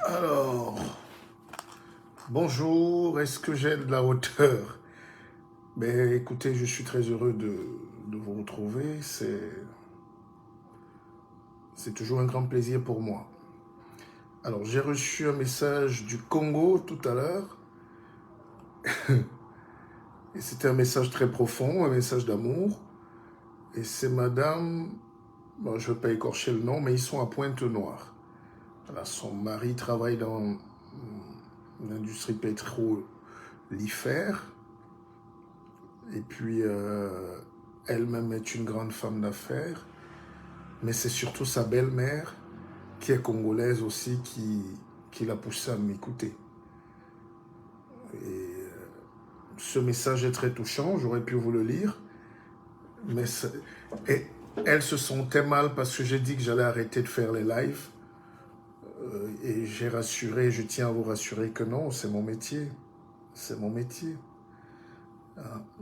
Alors, bonjour, est-ce que j'ai de la hauteur? Ben, écoutez, je suis très heureux de vous retrouver. C'est toujours un grand plaisir pour moi. Alors, j'ai reçu un message du Congo tout à l'heure. Et c'était un message très profond, un message d'amour. Et c'est madame, bon, je ne vais pas écorcher le nom, mais ils sont à Pointe-Noire. Voilà, son mari travaille dans l'industrie pétrolifère. Et puis, elle-même est une grande femme d'affaires. Mais c'est surtout sa belle-mère, qui est congolaise aussi, qui l'a poussé à m'écouter. Et ce message est très touchant, j'aurais pu vous le lire. Mais et elle se sentait mal parce que j'ai dit que j'allais arrêter de faire les lives. Et j'ai rassuré, je tiens à vous rassurer que non, c'est mon métier. C'est mon métier.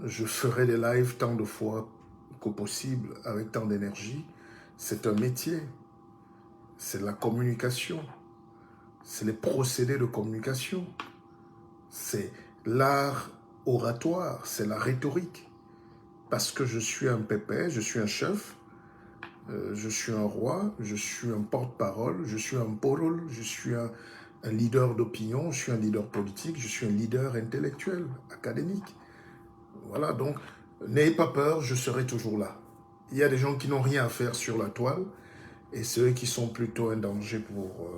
Je ferai des lives tant de fois que possible, avec tant d'énergie. C'est un métier. C'est la communication. C'est les procédés de communication. C'est l'art oratoire, c'est la rhétorique. Parce que je suis un pépé, je suis un chef, je suis un roi, je suis un porte-parole, je suis un porol, je suis un leader d'opinion, je suis un leader politique, je suis un leader intellectuel, académique. Voilà, donc n'ayez pas peur, je serai toujours là. Il y a des gens qui n'ont rien à faire sur la toile et ceux qui sont plutôt un danger pour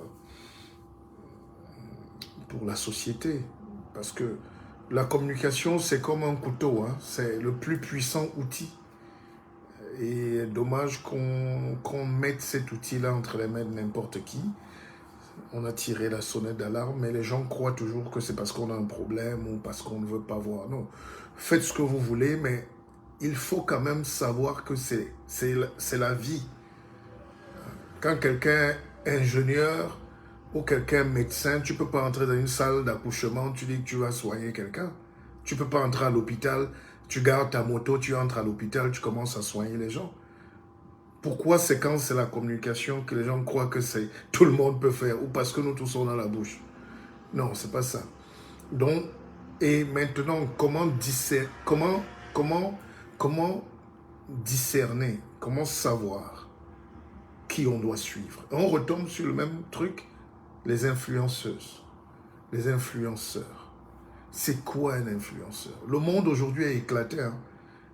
la société. Parce que la communication, c'est comme un couteau, hein. C'est le plus puissant outil. Et dommage qu'on mette cet outil-là entre les mains de n'importe qui. On a tiré la sonnette d'alarme, mais les gens croient toujours que c'est parce qu'on a un problème ou parce qu'on ne veut pas voir. Non, faites ce que vous voulez, mais il faut quand même savoir que c'est la vie. Quand quelqu'un est ingénieur ou quelqu'un est médecin, tu ne peux pas entrer dans une salle d'accouchement, tu dis que tu vas soigner quelqu'un. Tu ne peux pas entrer à l'hôpital, tu gardes ta moto, tu entres à l'hôpital, tu commences à soigner les gens. Pourquoi c'est quand c'est la communication que les gens croient que c'est tout le monde peut faire ou parce que nous tous on a la bouche? Non, c'est pas ça. Donc, et maintenant, comment discerner, comment savoir qui on doit suivre? On retombe sur le même truc, les influenceuses, les influenceurs. C'est quoi un influenceur? Le monde aujourd'hui est éclaté. Hein?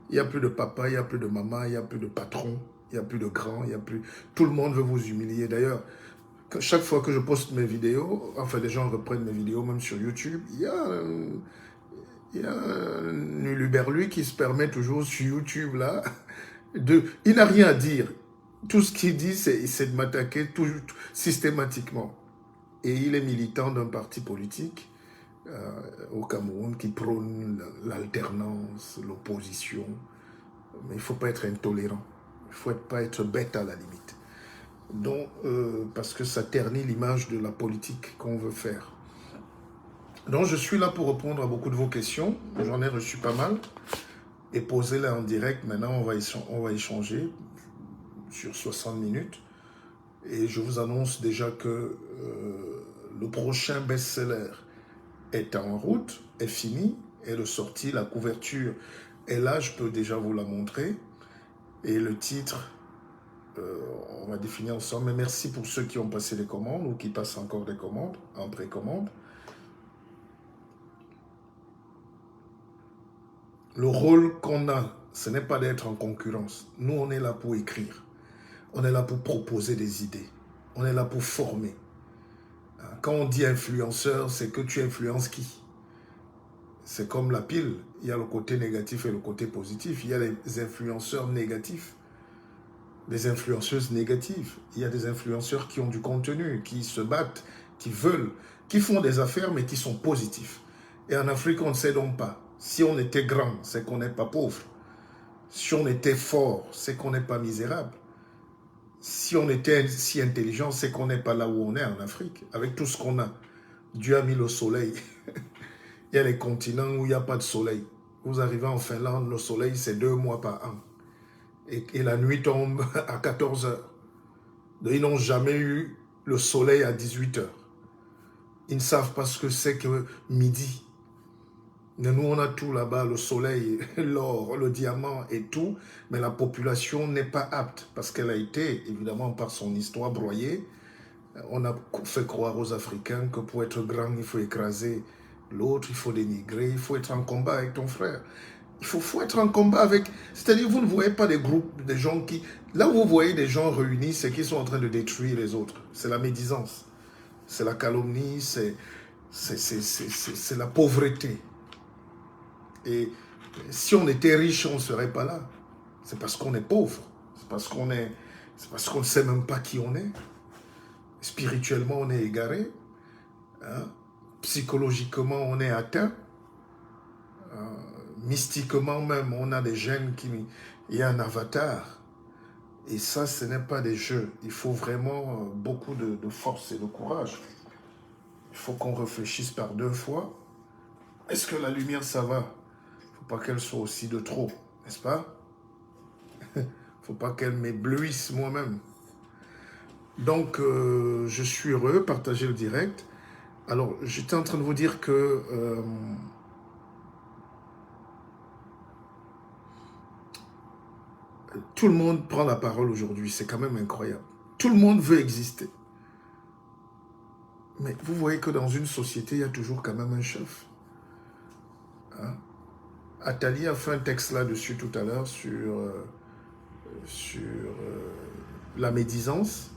Il n'y a plus de papa, il n'y a plus de maman, il n'y a plus de patron, il n'y a plus de grand, il n'y a plus... Tout le monde veut vous humilier. D'ailleurs, chaque fois que je poste mes vidéos, enfin les gens reprennent mes vidéos, même sur YouTube, il y a un uluberlu qui se permet toujours sur YouTube là, il n'a rien à dire. Tout ce qu'il dit, c'est de m'attaquer systématiquement. Et il est militant d'un parti politique au Cameroun qui prône l'alternance, l'opposition. Mais il ne faut pas être intolérant. Il ne faut pas être bête à la limite. Donc, parce que ça ternit l'image de la politique qu'on veut faire. Donc, je suis là pour répondre à beaucoup de vos questions. J'en ai reçu pas mal. Et posez-les en direct. Maintenant, on va échanger sur 60 minutes. Et je vous annonce déjà que le prochain best-seller est en route, est fini, est de sortie. La couverture est là, je peux déjà vous la montrer. Et le titre, on va définir ensemble. Mais merci pour ceux qui ont passé des commandes ou qui passent encore des commandes en précommande. Le rôle qu'on a, ce n'est pas d'être en concurrence. Nous, on est là pour écrire. On est là pour proposer des idées. On est là pour former. Quand on dit influenceur, c'est que tu influences qui? C'est comme la pile. Il y a le côté négatif et le côté positif. Il y a les influenceurs négatifs, des influenceuses négatives. Il y a des influenceurs qui ont du contenu, qui se battent, qui veulent, qui font des affaires, mais qui sont positifs. Et en Afrique, on ne sait donc pas. Si on était grand, c'est qu'on n'est pas pauvre. Si on était fort, c'est qu'on n'est pas misérable. Si on était si intelligent, c'est qu'on n'est pas là où on est en Afrique, avec tout ce qu'on a. Dieu a mis le soleil. Il y a les continents où il n'y a pas de soleil. Vous arrivez en Finlande, le soleil, c'est 2 mois par an. Et la nuit tombe à 14 heures. Donc, ils n'ont jamais eu le soleil à 18 heures. Ils ne savent pas ce que c'est que midi. Mais nous, on a tout là-bas, le soleil, l'or, le diamant et tout, mais la population n'est pas apte parce qu'elle a été, évidemment, par son histoire broyée. On a fait croire aux Africains que pour être grand, il faut écraser l'autre, il faut dénigrer, il faut être en combat avec ton frère. Il faut être en combat avec... C'est-à-dire, vous ne voyez pas des groupes, des gens qui... Là où vous voyez des gens réunis, c'est qu'ils sont en train de détruire les autres. C'est la médisance, c'est la calomnie, c'est la pauvreté. Et si on était riche, on ne serait pas là. C'est parce qu'on est pauvre. C'est parce qu'on ne sait même pas qui on est. Spirituellement, on est égaré. Hein? Psychologiquement, on est atteint. Mystiquement même, on a des gènes qui... Il y a un avatar. Et ça, ce n'est pas des jeux. Il faut vraiment beaucoup de force et de courage. Il faut qu'on réfléchisse par deux fois. Est-ce que la lumière, ça va? Il ne faut pas qu'elle soit aussi de trop, n'est-ce pas? Il ne faut pas qu'elle m'éblouisse moi-même. Donc, je suis heureux de partager le direct. Alors, j'étais en train de vous dire que tout le monde prend la parole aujourd'hui. C'est quand même incroyable. Tout le monde veut exister. Mais vous voyez que dans une société, il y a toujours quand même un chef. Hein? Attali a fait un texte là-dessus tout à l'heure sur la médisance.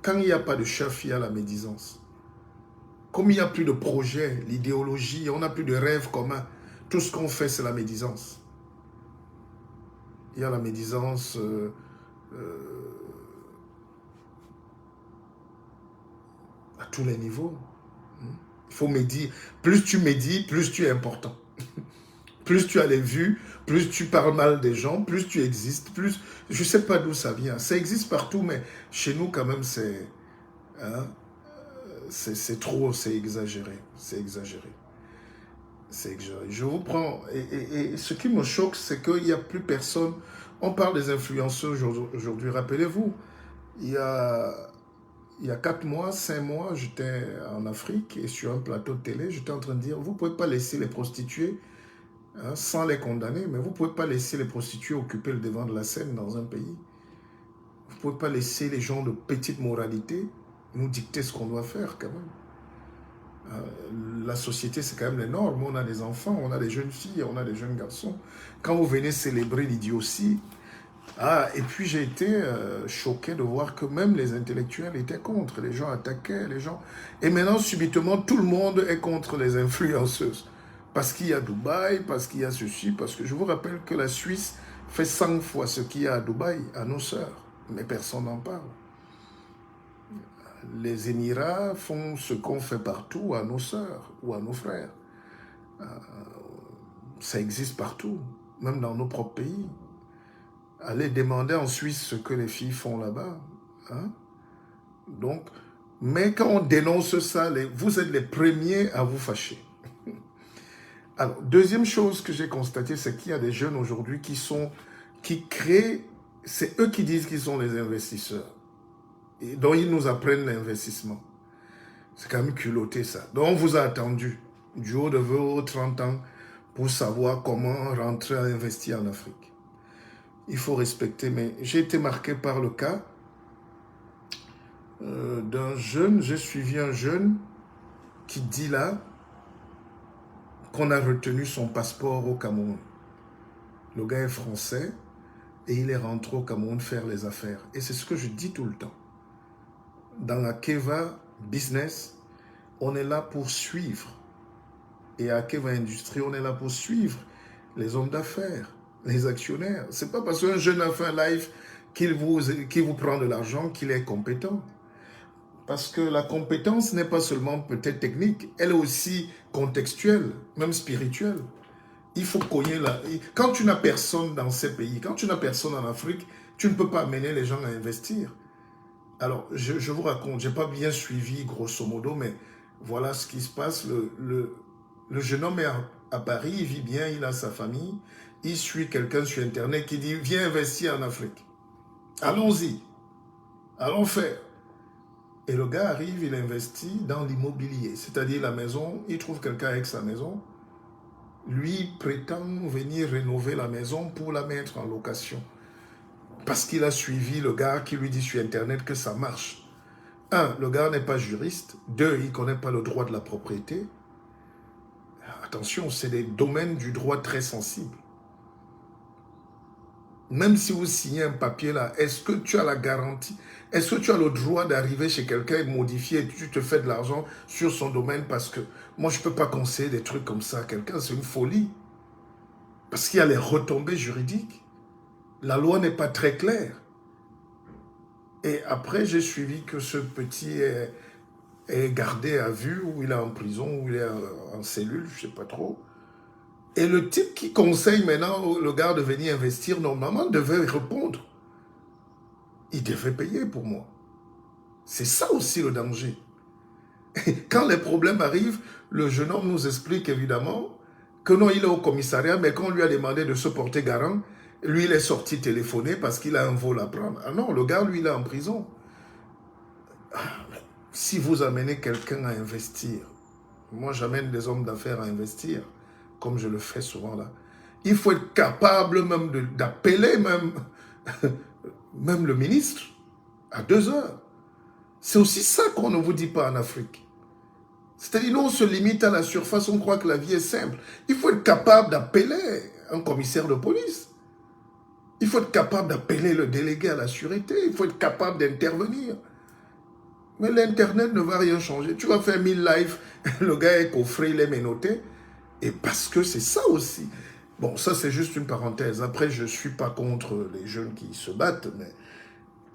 Quand il n'y a pas de chef, il y a la médisance. Comme il n'y a plus de projet, l'idéologie, on n'a plus de rêve commun, tout ce qu'on fait, c'est la médisance. Il y a la médisance à tous les niveaux. Il faut médire. Plus tu médis, plus tu es important. Plus tu as les vues, plus tu parles mal des gens, plus tu existes, plus... Je ne sais pas d'où ça vient. Ça existe partout, mais chez nous, quand même, c'est... Hein, c'est trop, c'est exagéré. C'est exagéré. C'est exagéré. Je vous prends... Et ce qui me choque, c'est qu'il n'y a plus personne... On parle des influenceurs aujourd'hui. Rappelez-vous, il y a 4 mois, 5 mois, j'étais en Afrique et sur un plateau de télé, j'étais en train de dire, vous ne pouvez pas laisser les prostituées, hein, sans les condamner, mais vous ne pouvez pas laisser les prostituées occuper le devant de la scène dans un pays. Vous ne pouvez pas laisser les gens de petite moralité nous dicter ce qu'on doit faire quand même. La société, c'est quand même les normes. On a des enfants, on a des jeunes filles, on a des jeunes garçons. Quand vous venez célébrer l'idiotie, et puis j'ai été choqué de voir que même les intellectuels étaient contre. Les gens attaquaient, les gens... Et maintenant, subitement, tout le monde est contre les influenceuses. Parce qu'il y a Dubaï, parce qu'il y a ceci, parce que je vous rappelle que la Suisse fait 100 fois ce qu'il y a à Dubaï, à nos sœurs. Mais personne n'en parle. Les Émirats font ce qu'on fait partout à nos sœurs ou à nos frères. Ça existe partout, même dans nos propres pays. Allez demander en Suisse ce que les filles font là-bas. Hein? Donc, mais quand on dénonce ça, vous êtes les premiers à vous fâcher. Alors, deuxième chose que j'ai constatée, c'est qu'il y a des jeunes aujourd'hui qui créent, c'est eux qui disent qu'ils sont les investisseurs. Et donc, ils nous apprennent l'investissement. C'est quand même culotté, ça. Donc, on vous a attendu du haut de vos 30 ans pour savoir comment rentrer à investir en Afrique. Il faut respecter, mais j'ai été marqué par le cas d'un jeune. J'ai suivi un jeune qui dit là qu'on a retenu son passeport au Cameroun. Le gars est français et il est rentré au Cameroun faire les affaires. Et c'est ce que je dis tout le temps. Dans la Keva Business, on est là pour suivre. Et à Keva Industrie, on est là pour suivre les hommes d'affaires, les actionnaires. C'est pas parce qu'un jeune a fait un live qu'il vous prend de l'argent qu'il est compétent. Parce que la compétence n'est pas seulement peut-être technique, elle est aussi contextuelle, même spirituelle. Il faut cogner là. Quand tu n'as personne dans ces pays, quand tu n'as personne en Afrique, tu ne peux pas amener les gens à investir. Alors, je vous raconte, je n'ai pas bien suivi grosso modo, mais voilà ce qui se passe. Le jeune homme est à Paris, il vit bien, il a sa famille. Il suit quelqu'un sur Internet qui dit « Viens investir en Afrique. Allons-y. Allons faire. » Et le gars arrive, il investit dans l'immobilier. C'est-à-dire la maison, il trouve quelqu'un avec sa maison. Lui prétend venir rénover la maison pour la mettre en location. Parce qu'il a suivi le gars qui lui dit sur Internet que ça marche. Un, le gars n'est pas juriste. Deux, il ne connaît pas le droit de la propriété. Attention, c'est des domaines du droit très sensibles. Même si vous signez un papier là, est-ce que tu as la garantie? Est-ce que tu as le droit d'arriver chez quelqu'un et modifier et tu te fais de l'argent sur son domaine? Parce que moi, je ne peux pas conseiller des trucs comme ça à quelqu'un, c'est une folie. Parce qu'il y a les retombées juridiques. La loi n'est pas très claire. Et après, j'ai suivi que ce petit est gardé à vue, ou il est en prison, ou il est en cellule, je ne sais pas trop. Et le type qui conseille maintenant le gars de venir investir, normalement, devait répondre. Il devait payer pour moi. C'est ça aussi le danger. Quand les problèmes arrivent, le jeune homme nous explique évidemment que non, il est au commissariat, mais quand on lui a demandé de se porter garant, lui, il est sorti téléphoner parce qu'il a un vol à prendre. Ah non, le gars, lui, il est en prison. Si vous amenez quelqu'un à investir, moi, j'amène des hommes d'affaires à investir, comme je le fais souvent là, il faut être capable même d'appeler même le ministre à 2 heures. C'est aussi ça qu'on ne vous dit pas en Afrique. C'est-à-dire, nous, on se limite à la surface, on croit que la vie est simple. Il faut être capable d'appeler un commissaire de police. Il faut être capable d'appeler le délégué à la sûreté. Il faut être capable d'intervenir. Mais l'Internet ne va rien changer. Tu vas faire 1000 lives, le gars est coffré, il est menotté. Et parce que c'est ça aussi. Bon, ça c'est juste une parenthèse. Après, je ne suis pas contre les jeunes qui se battent, mais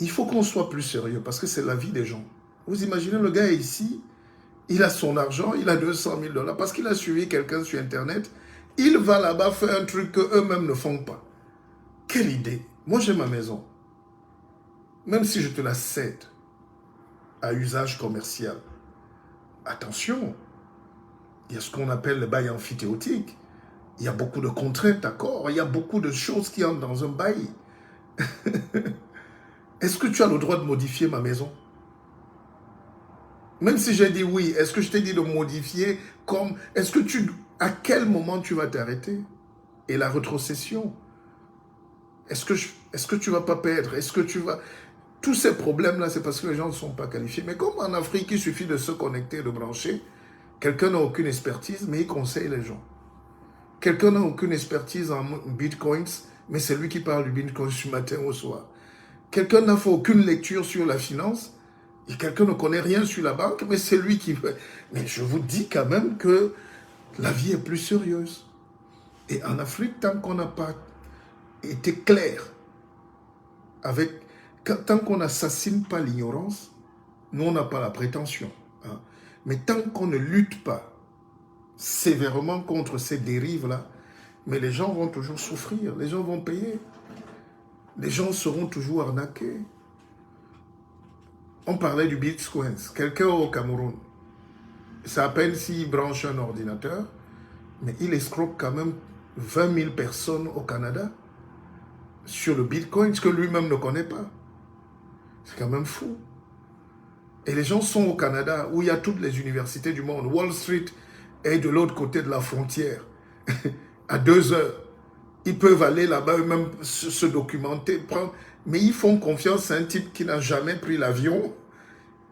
il faut qu'on soit plus sérieux parce que c'est la vie des gens. Vous imaginez, le gars est ici, il a son argent, il a 200 000 $ parce qu'il a suivi quelqu'un sur Internet. Il va là-bas faire un truc qu'eux-mêmes ne font pas. Quelle idée! Moi, j'ai ma maison. Même si je te la cède à usage commercial, attention, il y a ce qu'on appelle le bail amphithéotique. Il y a beaucoup de contraintes, d'accord? Il y a beaucoup de choses qui entrent dans un bail. Est-ce que tu as le droit de modifier ma maison? Même si j'ai dit oui, est-ce que je t'ai dit de modifier comme... Est-ce que à quel moment tu vas t'arrêter? Et la rétrocession? Est-ce que tu ne vas pas perdre? Est-ce que tu vas... Tous ces problèmes-là, c'est parce que les gens ne sont pas qualifiés. Mais comme en Afrique, il suffit de se connecter, de brancher. Quelqu'un n'a aucune expertise, mais il conseille les gens. Quelqu'un n'a aucune expertise en bitcoins, mais c'est lui qui parle du bitcoin du matin au soir. Quelqu'un n'a fait aucune lecture sur la finance, et quelqu'un ne connaît rien sur la banque, mais c'est lui qui... Mais je vous dis quand même que la vie est plus sérieuse. Et en Afrique, tant qu'on n'a pas été clair tant qu'on n'assassine pas l'ignorance, nous, on n'a pas la prétention. Hein. Mais tant qu'on ne lutte pas sévèrement contre ces dérives-là, mais les gens vont toujours souffrir, les gens vont payer. Les gens seront toujours arnaqués. On parlait du Bitcoin. Quelqu'un au Cameroun, c'est à peine s'il branche un ordinateur, mais il escroque quand même 20 000 personnes au Canada sur le Bitcoin, ce que lui-même ne connaît pas. C'est quand même fou. Et les gens sont au Canada, où il y a toutes les universités du monde. Wall Street est de l'autre côté de la frontière, à 2 heures. Ils peuvent aller là-bas eux-mêmes se documenter, prendre... Mais ils font confiance à un type qui n'a jamais pris l'avion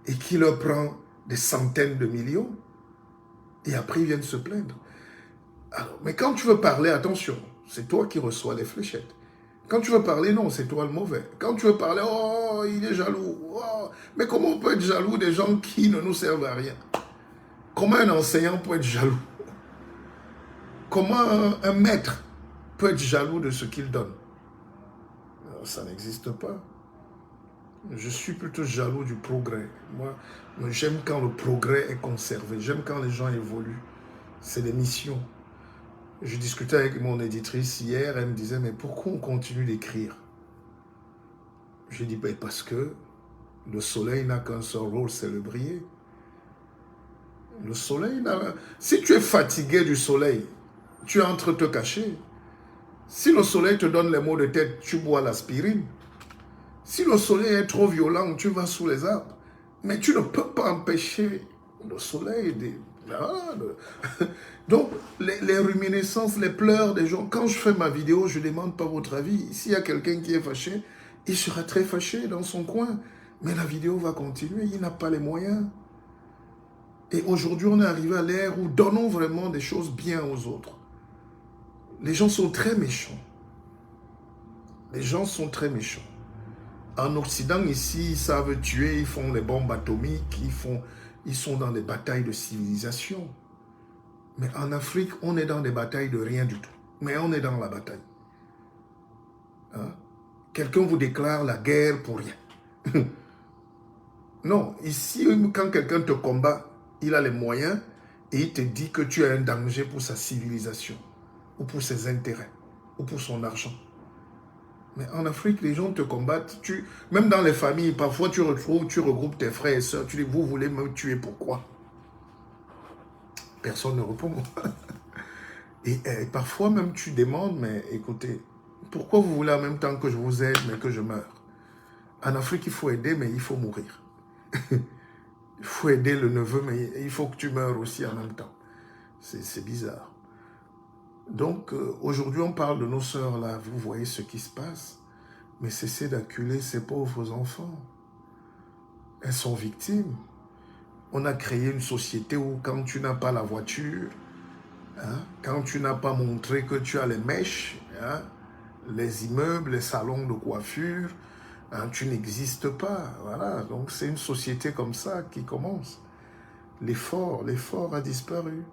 et qui leur prend des centaines de millions. Et après, ils viennent se plaindre. Alors, mais quand tu veux parler, attention, c'est toi qui reçois les fléchettes. Quand tu veux parler, non, c'est toi le mauvais. Quand tu veux parler, oh, il est jaloux. Oh. Mais comment on peut être jaloux des gens qui ne nous servent à rien? Comment un enseignant peut être jaloux? Comment un maître peut être jaloux de ce qu'il donne? Alors, ça n'existe pas. Je suis plutôt jaloux du progrès. Moi, j'aime quand le progrès est conservé. J'aime quand les gens évoluent. C'est des missions. Je discutais avec mon éditrice hier, elle me disait, mais pourquoi on continue d'écrire? Je dis, ben parce que le soleil n'a qu'un seul rôle, c'est le briller. Le soleil n'a... Si tu es fatigué du soleil, tu es en train de te cacher. Si le soleil te donne les maux de tête, tu bois l'aspirine. Si le soleil est trop violent, tu vas sous les arbres. Mais tu ne peux pas empêcher le soleil. Donc, les réminiscences, les pleurs des gens. Quand je fais ma vidéo, je ne demande pas votre avis. S'il y a quelqu'un qui est fâché, il sera très fâché dans son coin. Mais la vidéo va continuer. Il n'a pas les moyens. Et aujourd'hui, on est arrivé à l'ère où donnons vraiment des choses bien aux autres. Les gens sont très méchants. Les gens sont très méchants. En Occident, ici, ils savent tuer, ils font les bombes atomiques, ils sont dans des batailles de civilisation. Mais en Afrique, on est dans des batailles de rien du tout. Mais on est dans la bataille. Hein? Quelqu'un vous déclare la guerre pour rien. Non, ici, quand quelqu'un te combat, il a les moyens et il te dit que tu es un danger pour sa civilisation, ou pour ses intérêts, ou pour son argent. Mais en Afrique, les gens te combattent. Même dans les familles, parfois tu regroupes tes frères et sœurs. Tu dis, vous voulez me tuer, pourquoi? Personne ne répond. Et parfois même tu demandes, mais écoutez, pourquoi vous voulez en même temps que je vous aide, mais que je meure? En Afrique, il faut aider, mais il faut mourir. Il faut aider le neveu, mais il faut que tu meurs aussi en même temps. C'est bizarre. Donc, aujourd'hui, on parle de nos sœurs là. Vous voyez ce qui se passe. Mais cessez d'acculer ces pauvres enfants. Elles sont victimes. On a créé une société où quand tu n'as pas la voiture, hein, quand tu n'as pas montré que tu as les mèches, hein, les immeubles, les salons de coiffure, hein, tu n'existes pas. Voilà. Donc, c'est une société comme ça qui commence. L'effort a disparu.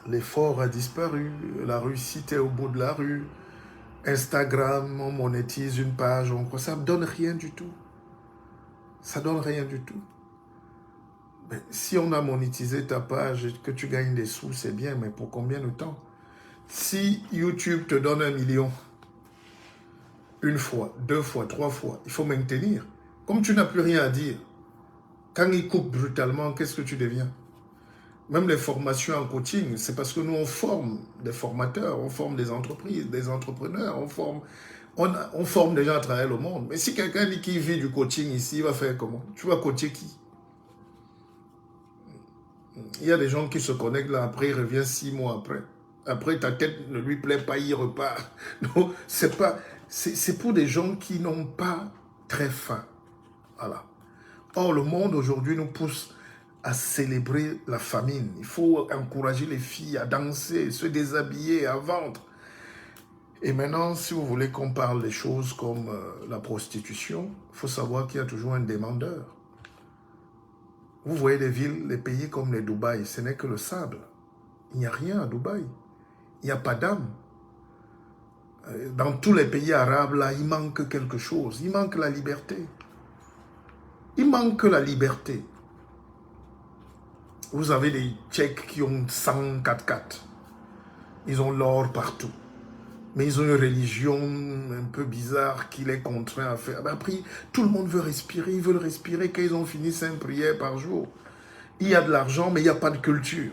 L'effort a disparu, la réussite est au bout de la rue. Instagram, on monétise une page, ça ne donne rien du tout. Ça ne donne rien du tout. Mais si on a monétisé ta page et que tu gagnes des sous, c'est bien, mais pour combien de temps? Si YouTube te donne 1 million, une fois, 2 fois, 3 fois, il faut maintenir. Comme tu n'as plus rien à dire, quand il coupe brutalement, qu'est-ce que tu deviens? Même les formations en coaching, c'est parce que nous, on forme des formateurs, on forme des entreprises, des entrepreneurs, on forme des gens à travers le monde. Mais si quelqu'un dit qu'il vit du coaching ici, il va faire comment? Tu vas coacher qui? Il y a des gens qui se connectent là, après il revient 6 mois après. Après, ta tête ne lui plaît pas, il repart. Donc, c'est pour des gens qui n'ont pas très faim. Voilà. Or, le monde aujourd'hui nous pousse à célébrer la famine. Il faut encourager les filles à danser, se déshabiller, à vendre. Et maintenant, si vous voulez qu'on parle des choses comme la prostitution, il faut savoir qu'il y a toujours un demandeur. Vous voyez les villes, les pays comme les Dubaï, ce n'est que le sable. Il n'y a rien à Dubaï. Il n'y a pas d'âme. Dans tous les pays arabes, là, il manque quelque chose. Il manque la liberté. Il manque la liberté. Vous avez des Tchèques qui ont 100 4x4. Ils ont l'or partout. Mais ils ont une religion un peu bizarre qui les contraint à faire. Après, tout le monde veut respirer. Ils veulent respirer quand ils ont fini 5 prières par jour. Il y a de l'argent, mais il n'y a pas de culture.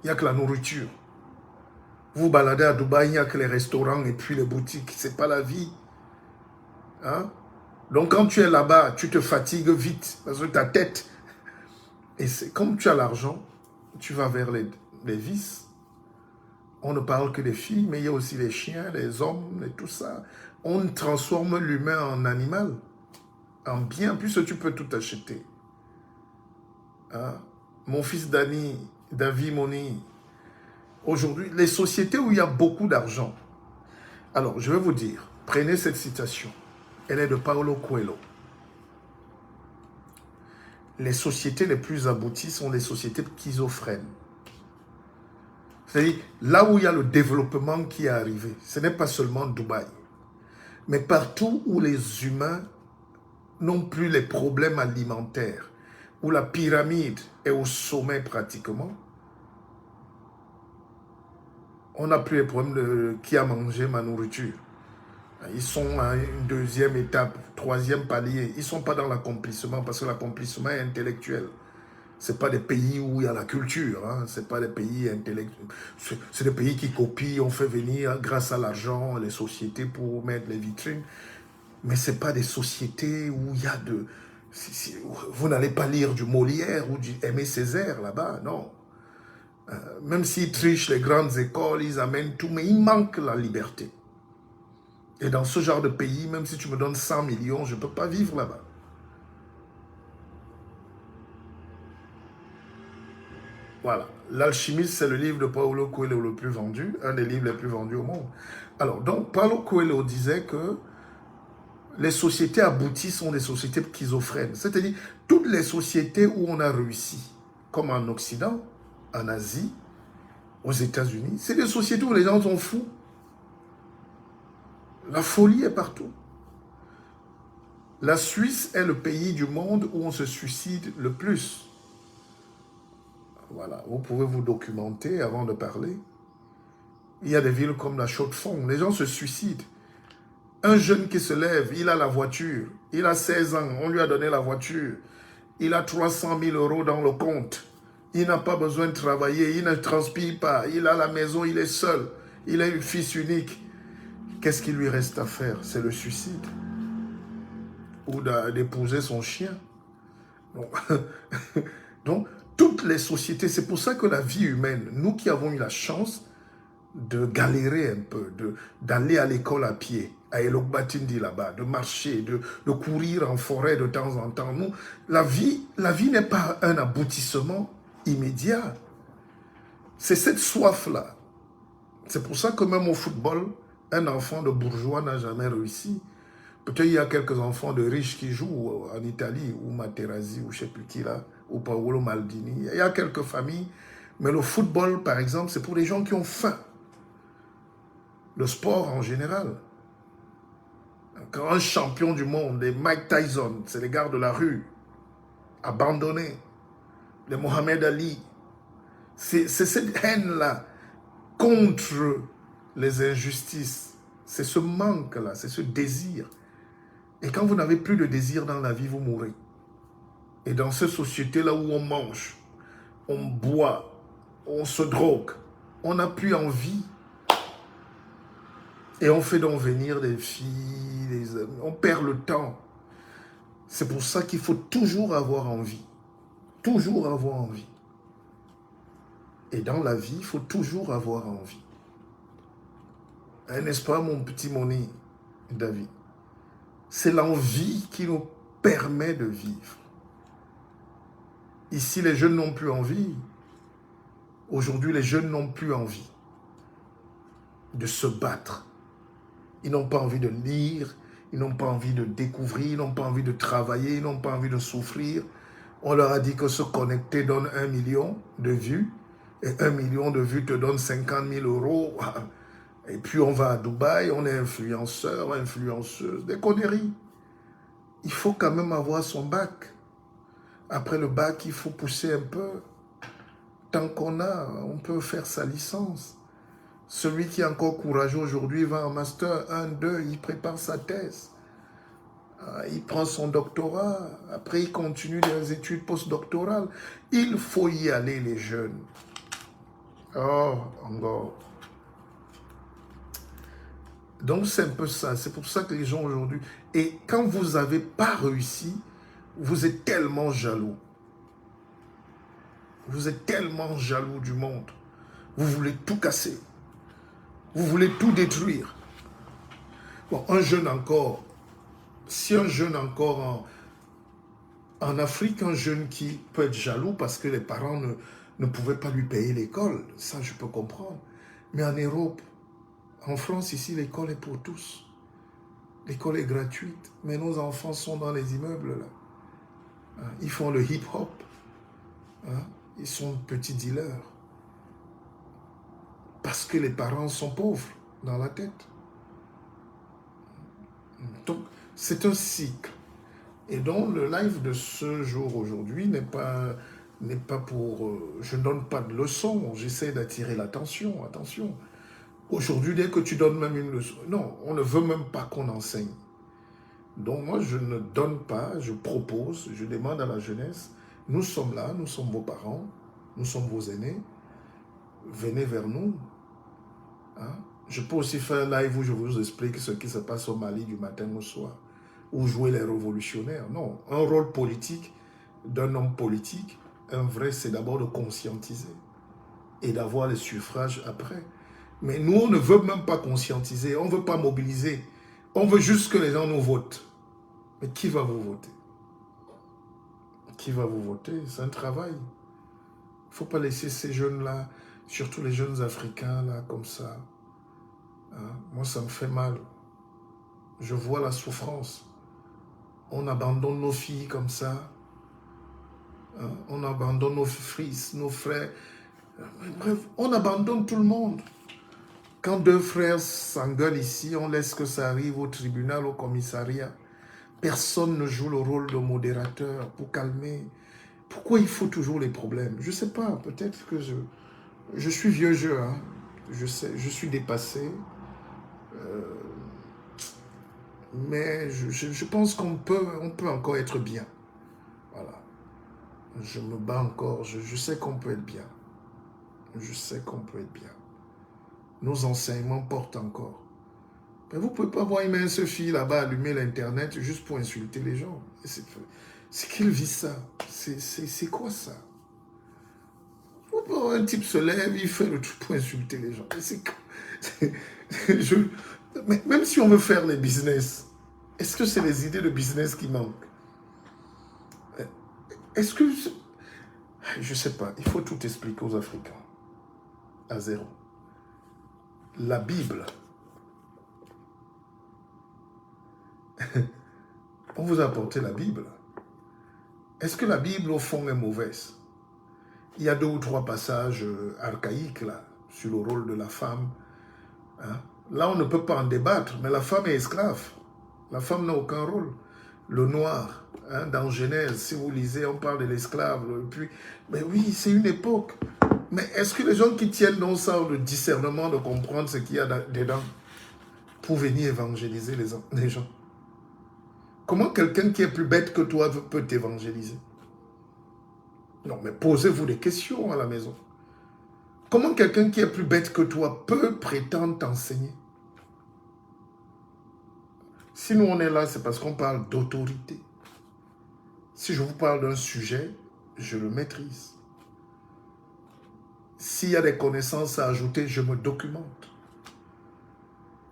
Il n'y a que la nourriture. Vous baladez à Dubaï, il n'y a que les restaurants et puis les boutiques. Ce n'est pas la vie. Hein? Donc quand tu es là-bas, tu te fatigues vite. Parce que ta tête... Et comme tu as l'argent, tu vas vers les vices. On ne parle que des filles, mais il y a aussi les chiens, les hommes, et tout ça. On transforme l'humain en animal, en bien, puisque tu peux tout acheter. Hein? Mon fils David Moni, aujourd'hui, les sociétés où il y a beaucoup d'argent. Alors, je vais vous dire, prenez cette citation. Elle est de Paulo Coelho. Les sociétés les plus abouties sont les sociétés schizophrènes. C'est-à-dire, là où il y a le développement qui est arrivé, ce n'est pas seulement Dubaï, mais partout où les humains n'ont plus les problèmes alimentaires, où la pyramide est au sommet pratiquement, on n'a plus les problèmes de qui a mangé ma nourriture. Ils sont à une deuxième étape, troisième palier. Ils ne sont pas dans l'accomplissement parce que l'accomplissement est intellectuel. Ce n'est pas des pays où il y a la culture. Hein. Ce n'est pas des pays intellectuels. C'est des pays qui copient, on fait venir grâce à l'argent les sociétés pour mettre les vitrines. Mais ce n'est pas des sociétés où il y a Vous n'allez pas lire du Molière ou du Aimé Césaire là-bas, non. Même s'ils trichent les grandes écoles, ils amènent tout, mais il manque la liberté. Et dans ce genre de pays, même si tu me donnes 100 millions, je ne peux pas vivre là-bas. Voilà. L'Alchimiste, c'est le livre de Paulo Coelho le plus vendu, un des livres les plus vendus au monde. Alors, donc, Paulo Coelho disait que les sociétés abouties sont des sociétés schizophrènes. C'est-à-dire, toutes les sociétés où on a réussi, comme en Occident, en Asie, aux États-Unis, c'est des sociétés où les gens sont fous. La folie est partout. La Suisse est le pays du monde où on se suicide le plus. Voilà, vous pouvez vous documenter avant de parler. Il y a des villes comme la Chaux-de-Fonds, les gens se suicident. Un jeune qui se lève, il a la voiture, il a 16 ans, on lui a donné la voiture, il a 300 000 € dans le compte, il n'a pas besoin de travailler, il ne transpire pas, il a la maison, il est seul, il est un fils unique. Qu'est-ce qu'il lui reste à faire? C'est le suicide. Ou d'épouser son chien. Donc, toutes les sociétés, c'est pour ça que la vie humaine, nous qui avons eu la chance de galérer un peu, d'aller à l'école à pied, à Elokbatindi là-bas, de marcher, de courir en forêt de temps en temps. Nous, la vie n'est pas un aboutissement immédiat. C'est cette soif-là. C'est pour ça que même au football, un enfant de bourgeois n'a jamais réussi. Peut-être il y a quelques enfants de riches qui jouent en Italie, ou Materazzi, ou je ne sais plus qui là, ou Paolo Maldini. Il y a quelques familles, mais le football, par exemple, c'est pour les gens qui ont faim. Le sport en général. Quand un champion du monde, les Mike Tyson, c'est les gars de la rue, abandonnés, les Mohamed Ali, c'est cette haine-là contre les injustices. C'est ce manque-là, c'est ce désir. Et quand vous n'avez plus de désir dans la vie, vous mourrez. Et dans cette société-là où on mange, on boit, on se drogue, on n'a plus envie. Et on fait donc venir des filles, des amis, on perd le temps. C'est pour ça qu'il faut toujours avoir envie. Toujours avoir envie. Et dans la vie, il faut toujours avoir envie. N'est-ce pas, mon petit Moni, David? C'est l'envie qui nous permet de vivre. Ici, les jeunes n'ont plus envie. Aujourd'hui, les jeunes n'ont plus envie de se battre. Ils n'ont pas envie de lire, ils n'ont pas envie de découvrir, ils n'ont pas envie de travailler, ils n'ont pas envie de souffrir. On leur a dit que se connecter donne 1 million de vues. Et 1 million de vues te donne 50 000 €. Et puis on va à Dubaï, on est influenceur, influenceuse, des conneries. Il faut quand même avoir son bac. Après le bac, il faut pousser un peu. Tant qu'on a, on peut faire sa licence. Celui qui est encore courageux aujourd'hui va en master 1, 2, il prépare sa thèse. Il prend son doctorat. Après, il continue les études postdoctorales. Il faut y aller, les jeunes. Oh, encore. Donc, c'est un peu ça. C'est pour ça que les gens aujourd'hui... Et quand vous n'avez pas réussi, vous êtes tellement jaloux. Vous êtes tellement jaloux du monde. Vous voulez tout casser. Vous voulez tout détruire. Bon, un jeune encore, si un jeune encore en Afrique, un jeune qui peut être jaloux parce que les parents ne pouvaient pas lui payer l'école, ça je peux comprendre. Mais en Europe, en France, ici, l'école est pour tous. L'école est gratuite, mais nos enfants sont dans les immeubles là. Ils font le hip-hop. Ils sont petits dealers. Parce que les parents sont pauvres dans la tête. Donc, c'est un cycle. Et donc, le live de ce jour aujourd'hui n'est pas pour... je ne donne pas de leçon, j'essaie d'attirer l'attention. Attention. Aujourd'hui, dès que tu donnes même une leçon... Non, on ne veut même pas qu'on enseigne. Donc, moi, je ne donne pas, je propose, je demande à la jeunesse, nous sommes là, nous sommes vos parents, nous sommes vos aînés, venez vers nous. Je peux aussi faire un live où je vous explique ce qui se passe au Mali du matin au soir. ou jouer les révolutionnaires. Non, un rôle politique d'un homme politique, un vrai, c'est d'abord de conscientiser et d'avoir les suffrages après. Mais nous, on ne veut même pas conscientiser, on ne veut pas mobiliser. On veut juste que les gens nous votent. Mais qui va vous voter? Qui va vous voter? C'est un travail. Il ne faut pas laisser ces jeunes-là, surtout les jeunes Africains, là, comme ça. Hein? Moi, ça me fait mal. Je vois la souffrance. On abandonne nos filles comme ça. Hein? On abandonne nos fils, nos frères. Bref, on abandonne tout le monde. Quand deux frères s'engueulent ici, on laisse que ça arrive au tribunal, au commissariat. Personne ne joue le rôle de modérateur pour calmer. Pourquoi il faut toujours les problèmes? Je ne sais pas, peut-être que je suis vieux jeu. Hein. Je sais, je suis dépassé. Mais je pense qu'on peut encore être bien. Voilà. Je me bats encore. Je sais qu'on peut être bien. Je sais qu'on peut être bien. Nos enseignements portent encore. Mais vous ne pouvez pas voir une mince fille là-bas allumer l'Internet juste pour insulter les gens. C'est qu'il vit ça. C'est quoi ça? Un type se lève, il fait le truc pour insulter les gens. Mais même si on veut faire les business, est-ce que c'est les idées de business qui manquent? Est-ce que... Je ne sais pas. Il faut tout expliquer aux Africains. À zéro. La Bible. On vous a apporté la Bible. Est-ce que la Bible, au fond, est mauvaise? Il y a 2 ou 3 passages archaïques, là, sur le rôle de la femme. Hein? Là, on ne peut pas en débattre, mais la femme est esclave. La femme n'a aucun rôle. Le noir, hein, dans Genèse, si vous lisez, on parle de l'esclave. Mais oui, c'est une époque. Mais est-ce que les gens qui tiennent dans ça ont le discernement de comprendre ce qu'il y a dedans pour venir évangéliser les gens? Comment quelqu'un qui est plus bête que toi peut t'évangéliser? Non, mais posez-vous des questions à la maison. Comment quelqu'un qui est plus bête que toi peut prétendre t'enseigner? Si nous on est là, c'est parce qu'on parle d'autorité. Si je vous parle d'un sujet, je le maîtrise. S'il y a des connaissances à ajouter, je me documente.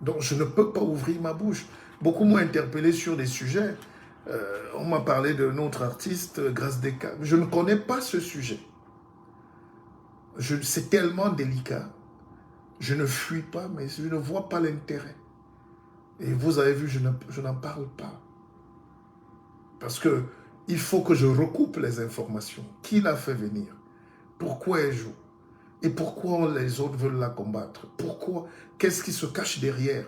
Donc je ne peux pas ouvrir ma bouche. Beaucoup m'ont interpellé sur des sujets. On m'a parlé de notre artiste, Grâce Descamps. Je ne connais pas ce sujet. C'est tellement délicat. Je ne fuis pas, mais je ne vois pas l'intérêt. Et vous avez vu, je n'en parle pas. Parce que il faut que je recoupe les informations. Qui l'a fait venir? Pourquoi elle joue? Et pourquoi les autres veulent la combattre? Pourquoi? Qu'est-ce qui se cache derrière?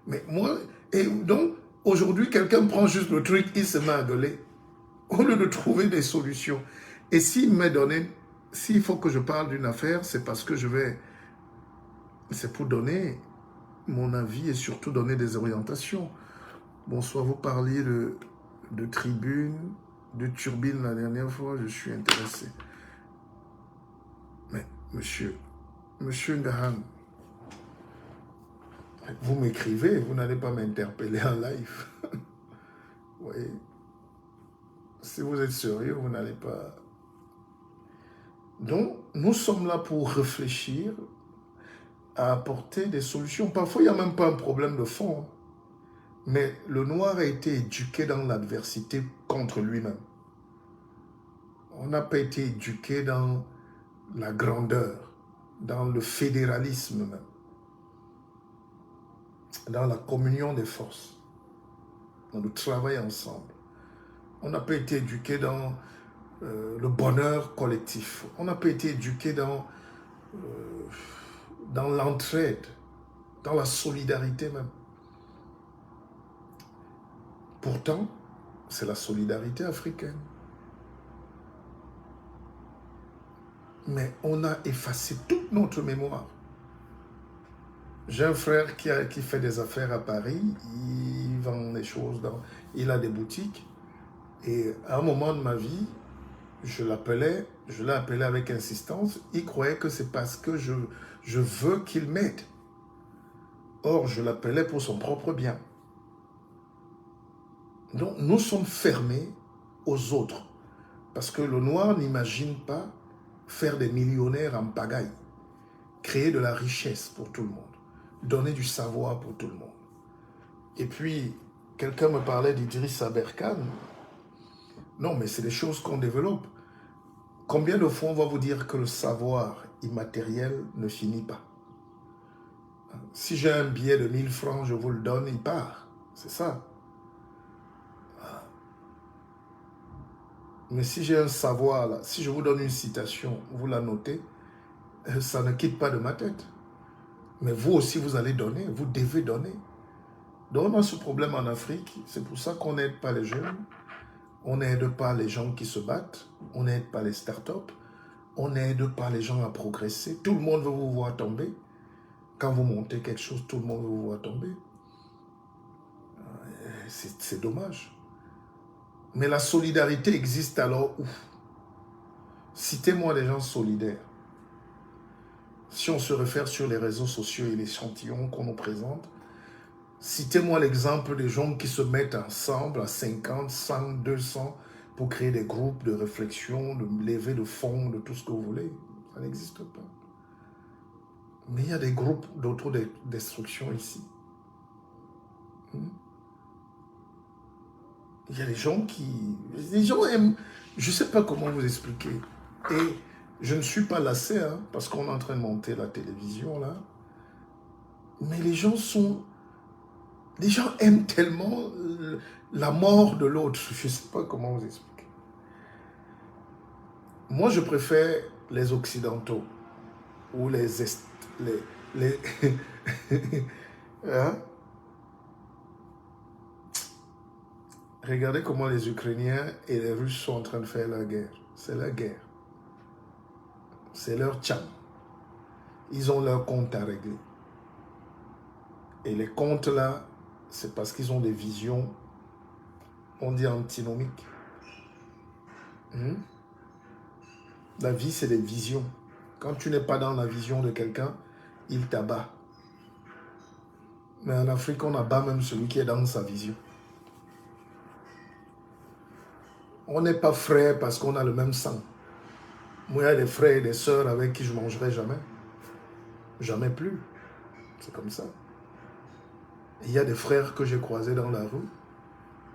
Mais moi, et donc, aujourd'hui, quelqu'un prend juste le truc, il se met à gueuler, au lieu de trouver des solutions. Et s'il m'est donné, s'il faut que je parle d'une affaire, c'est parce que c'est pour donner mon avis et surtout donner des orientations. Bonsoir, vous parliez de tribune, de turbine la dernière fois, je suis intéressé. Mais, monsieur Ngahan, vous m'écrivez, vous n'allez pas m'interpeller en live. Oui. Si vous êtes sérieux, vous n'allez pas... Donc, nous sommes là pour réfléchir, à apporter des solutions. Parfois, il n'y a même pas un problème de fond. Mais le noir a été éduqué dans l'adversité contre lui-même. On n'a pas été éduqué dans la grandeur, dans le fédéralisme même, dans la communion des forces, dans le travail ensemble. On n'a pas été éduqué dans le bonheur collectif. On n'a pas été éduqué dans l'entraide, dans la solidarité même. Pourtant, c'est la solidarité africaine. Mais on a effacé toute notre mémoire. J'ai un frère qui fait des affaires à Paris, il vend des choses, il a des boutiques. Et à un moment de ma vie, je l'ai appelé avec insistance. Il croyait que c'est parce que je veux qu'il m'aide. Or, je l'appelais pour son propre bien. Donc, nous sommes fermés aux autres. Parce que le noir n'imagine pas faire des millionnaires en pagaille, créer de la richesse pour tout le monde, donner du savoir pour tout le monde. Et puis, quelqu'un me parlait d'Idriss Aberkane. Non, mais c'est des choses qu'on développe. Combien de fois on va vous dire que le savoir immatériel ne finit pas? Si j'ai un billet de 1000 francs, je vous le donne, il part. C'est ça. Mais si j'ai un savoir, là, si je vous donne une citation, vous la notez, ça ne quitte pas de ma tête. Mais vous aussi, vous allez donner, vous devez donner. Donc on a ce problème en Afrique, c'est pour ça qu'on n'aide pas les jeunes, on n'aide pas les gens qui se battent, on n'aide pas les startups, on n'aide pas les gens à progresser. Tout le monde veut vous voir tomber. Quand vous montez quelque chose, tout le monde veut vous voir tomber. C'est dommage. Mais la solidarité existe alors où? Citez-moi des gens solidaires. Si on se réfère sur les réseaux sociaux et l'échantillon qu'on nous présente, citez-moi l'exemple des gens qui se mettent ensemble à 50, 100, 200 pour créer des groupes de réflexion, de levée de fonds, de tout ce que vous voulez. Ça n'existe pas. Mais il y a des groupes d'autodestruction ici. Il y a des gens qui... Les gens aiment... Je ne sais pas comment vous expliquer. Et je ne suis pas lassé, hein, parce qu'on est en train de monter la télévision, là. Mais les gens sont... Les gens aiment tellement la mort de l'autre. Je ne sais pas comment vous expliquer. Moi, je préfère les Occidentaux ou les Est... hein? Regardez comment les Ukrainiens et les Russes sont en train de faire la guerre. C'est la guerre. C'est leur tcham. Ils ont leur compte à régler. Et les comptes là, c'est parce qu'ils ont des visions, on dit antinomiques. La vie, c'est des visions. Quand tu n'es pas dans la vision de quelqu'un, il t'abat. Mais en Afrique, on abat même celui qui est dans sa vision. On n'est pas frères parce qu'on a le même sang. Moi, il y a des frères et des sœurs avec qui je ne mangerai jamais. Jamais plus. C'est comme ça. Il y a des frères que j'ai croisés dans la rue.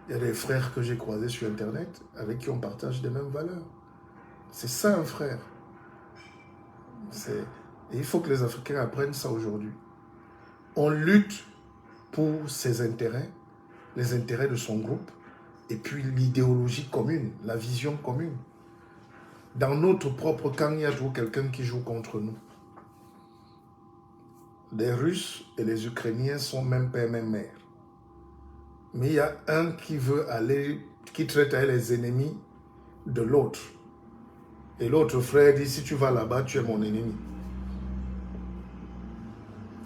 Il y a des frères que j'ai croisés sur Internet avec qui on partage les mêmes valeurs. C'est ça un frère. Et il faut que les Africains apprennent ça aujourd'hui. On lutte pour ses intérêts, les intérêts de son groupe, et puis l'idéologie commune, la vision commune. Dans notre propre camp, il y a toujours quelqu'un qui joue contre nous. Les Russes et les Ukrainiens sont même père, même mère. Mais il y a un qui veut aller, qui traite à les ennemis de l'autre. Et l'autre frère dit, si tu vas là-bas, tu es mon ennemi.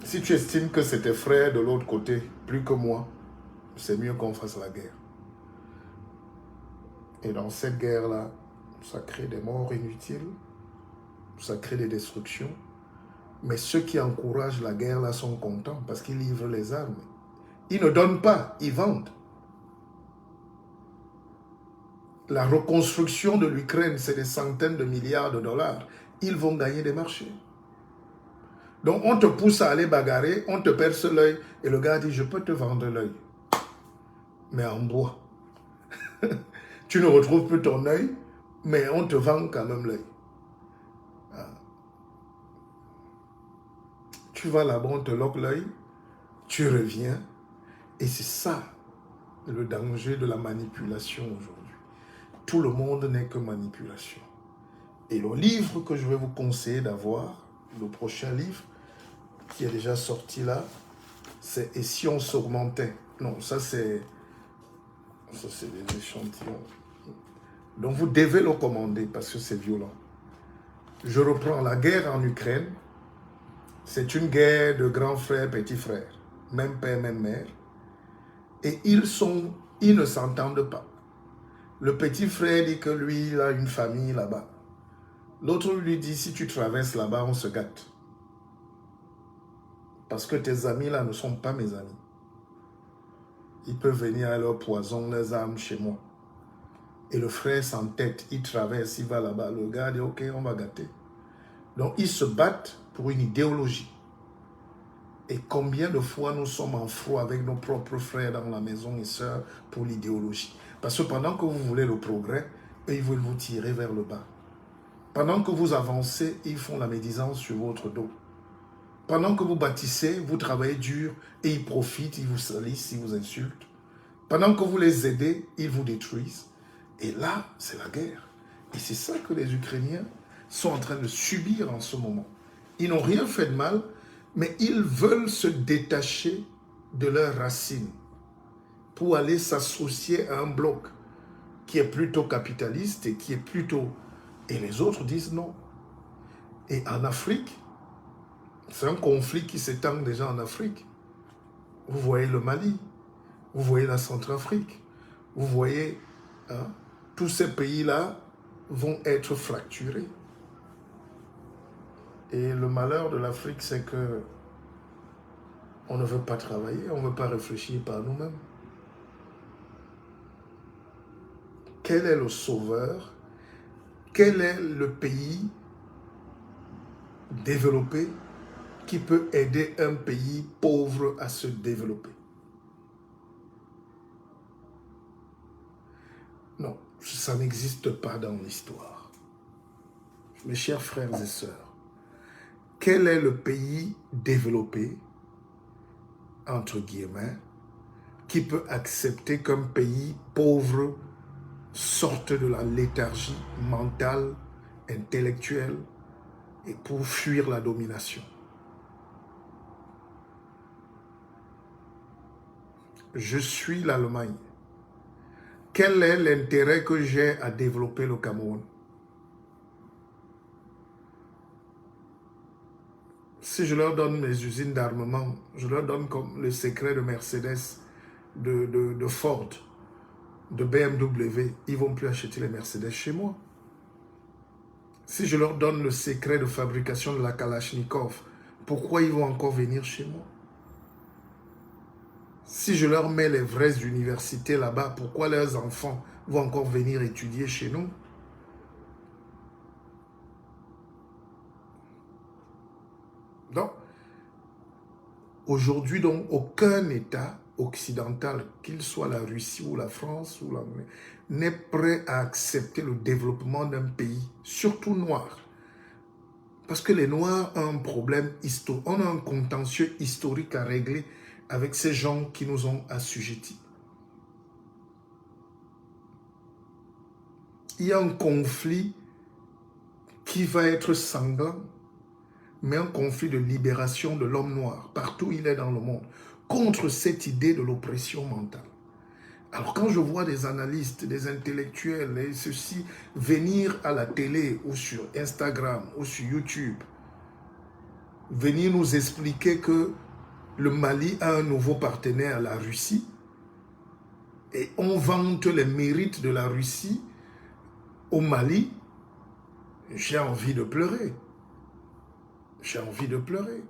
Si tu estimes que c'est tes frères de l'autre côté, plus que moi, c'est mieux qu'on fasse la guerre. Et dans cette guerre-là, ça crée des morts inutiles, ça crée des destructions. Mais ceux qui encouragent la guerre là sont contents parce qu'ils livrent les armes. Ils ne donnent pas, ils vendent. La reconstruction de l'Ukraine, c'est des centaines de milliards de dollars. Ils vont gagner des marchés. Donc on te pousse à aller bagarrer, on te perce l'œil et le gars dit, je peux te vendre l'œil. Mais en bois. Tu ne retrouves plus ton œil, mais on te vend quand même l'œil. Tu vas là-bas, on te loque l'œil, tu reviens, et c'est ça le danger de la manipulation aujourd'hui. Tout le monde n'est que manipulation. Et le livre que je vais vous conseiller d'avoir, le prochain livre, qui est déjà sorti là, c'est « Et si on s'augmentait ?» Non, ça c'est des échantillons. Donc vous devez le commander parce que c'est violent. Je reprends la guerre en Ukraine. C'est une guerre de grands frères, petits frères. Même père, même mère. Et ils ne s'entendent pas. Le petit frère dit que lui, il a une famille là-bas. L'autre lui dit, si tu traverses là-bas, on se gâte. Parce que tes amis là ne sont pas mes amis. Ils peuvent venir à leur poison, leurs armes chez moi. Et le frère s'entête, il traverse, il va là-bas. Le gars dit, ok, on va gâter. Donc, ils se battent pour une idéologie. Et combien de fois nous sommes en froid avec nos propres frères dans la maison et sœurs pour l'idéologie. Parce que pendant que vous voulez le progrès, eux, ils veulent vous tirer vers le bas. Pendant que vous avancez, ils font la médisance sur votre dos. Pendant que vous bâtissez, vous travaillez dur et ils profitent, ils vous salissent, ils vous insultent. Pendant que vous les aidez, ils vous détruisent. Et là, c'est la guerre. Et c'est ça que les Ukrainiens sont en train de subir en ce moment. Ils n'ont rien fait de mal, mais ils veulent se détacher de leurs racines pour aller s'associer à un bloc qui est plutôt capitaliste et qui est plutôt... Et les autres disent non. Et en Afrique, c'est un conflit qui s'étend déjà en Afrique. Vous voyez le Mali, vous voyez la Centrafrique, vous voyez, hein, tous ces pays-là vont être fracturés. Et le malheur de l'Afrique, c'est que on ne veut pas travailler, on ne veut pas réfléchir par nous-mêmes. Quel est le sauveur? Quel est le pays développé qui peut aider un pays pauvre à se développer? Non, ça n'existe pas dans l'histoire. Mes chers frères et sœurs, quel est le pays développé, entre guillemets, qui peut accepter qu'un pays pauvre sorte de la léthargie mentale, intellectuelle, et pour fuir la domination? Je suis l'Allemagne. Quel est l'intérêt que j'ai à développer le Cameroun? Si je leur donne mes usines d'armement, je leur donne comme le secret de Mercedes, de Ford, de BMW, ils ne vont plus acheter les Mercedes chez moi. Si je leur donne le secret de fabrication de la Kalachnikov, pourquoi ils vont encore venir chez moi? Si je leur mets les vraies universités là-bas, pourquoi leurs enfants vont encore venir étudier chez nous? Donc, aujourd'hui, donc, aucun État occidental, qu'il soit la Russie ou la France, ou n'est prêt à accepter le développement d'un pays, surtout noir. Parce que les Noirs ont un problème historique, on a un contentieux historique à régler avec ces gens qui nous ont assujettis. Il y a un conflit qui va être sanglant, mais un conflit de libération de l'homme noir, partout où il est dans le monde, contre cette idée de l'oppression mentale. Alors quand je vois des analystes, des intellectuels et ceux-ci venir à la télé ou sur Instagram ou sur YouTube, venir nous expliquer que le Mali a un nouveau partenaire, la Russie, et on vante les mérites de la Russie au Mali, j'ai envie de pleurer. J'ai envie de pleurer.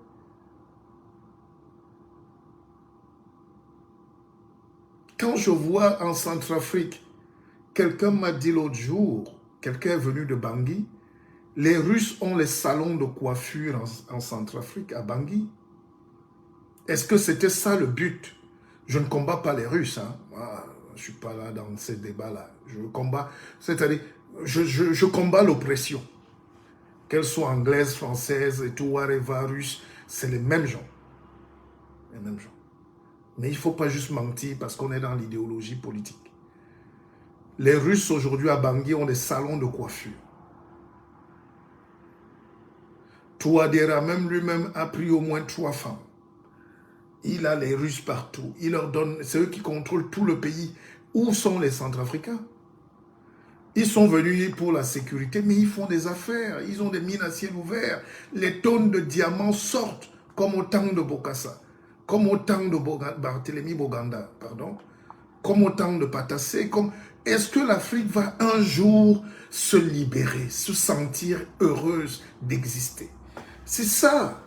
Quand je vois en Centrafrique, quelqu'un m'a dit l'autre jour, quelqu'un est venu de Bangui, les Russes ont les salons de coiffure en Centrafrique, à Bangui. Est-ce que c'était ça le but? Je ne combats pas les Russes. Hein. Moi, je ne suis pas là dans ces débats-là. Je combats, c'est-à-dire, je combats l'oppression. Qu'elle soit anglaise, française, et tout, whatever, russe, c'est les mêmes gens. Les mêmes gens. Mais il ne faut pas juste mentir parce qu'on est dans l'idéologie politique. Les Russes aujourd'hui à Bangui ont des salons de coiffure. Touadéra même lui-même a pris au moins 3 femmes. Il a les Russes partout. Il leur donne, c'est eux qui contrôlent tout le pays. Où sont les Centrafricains? Ils sont venus pour la sécurité, mais ils font des affaires. Ils ont des mines à ciel ouvert. Les tonnes de diamants sortent comme au temps de Bokassa, comme au temps de Barthélemy Boganda, pardon, comme au temps de Patassé. Est-ce que l'Afrique va un jour se libérer, se sentir heureuse d'exister? C'est ça.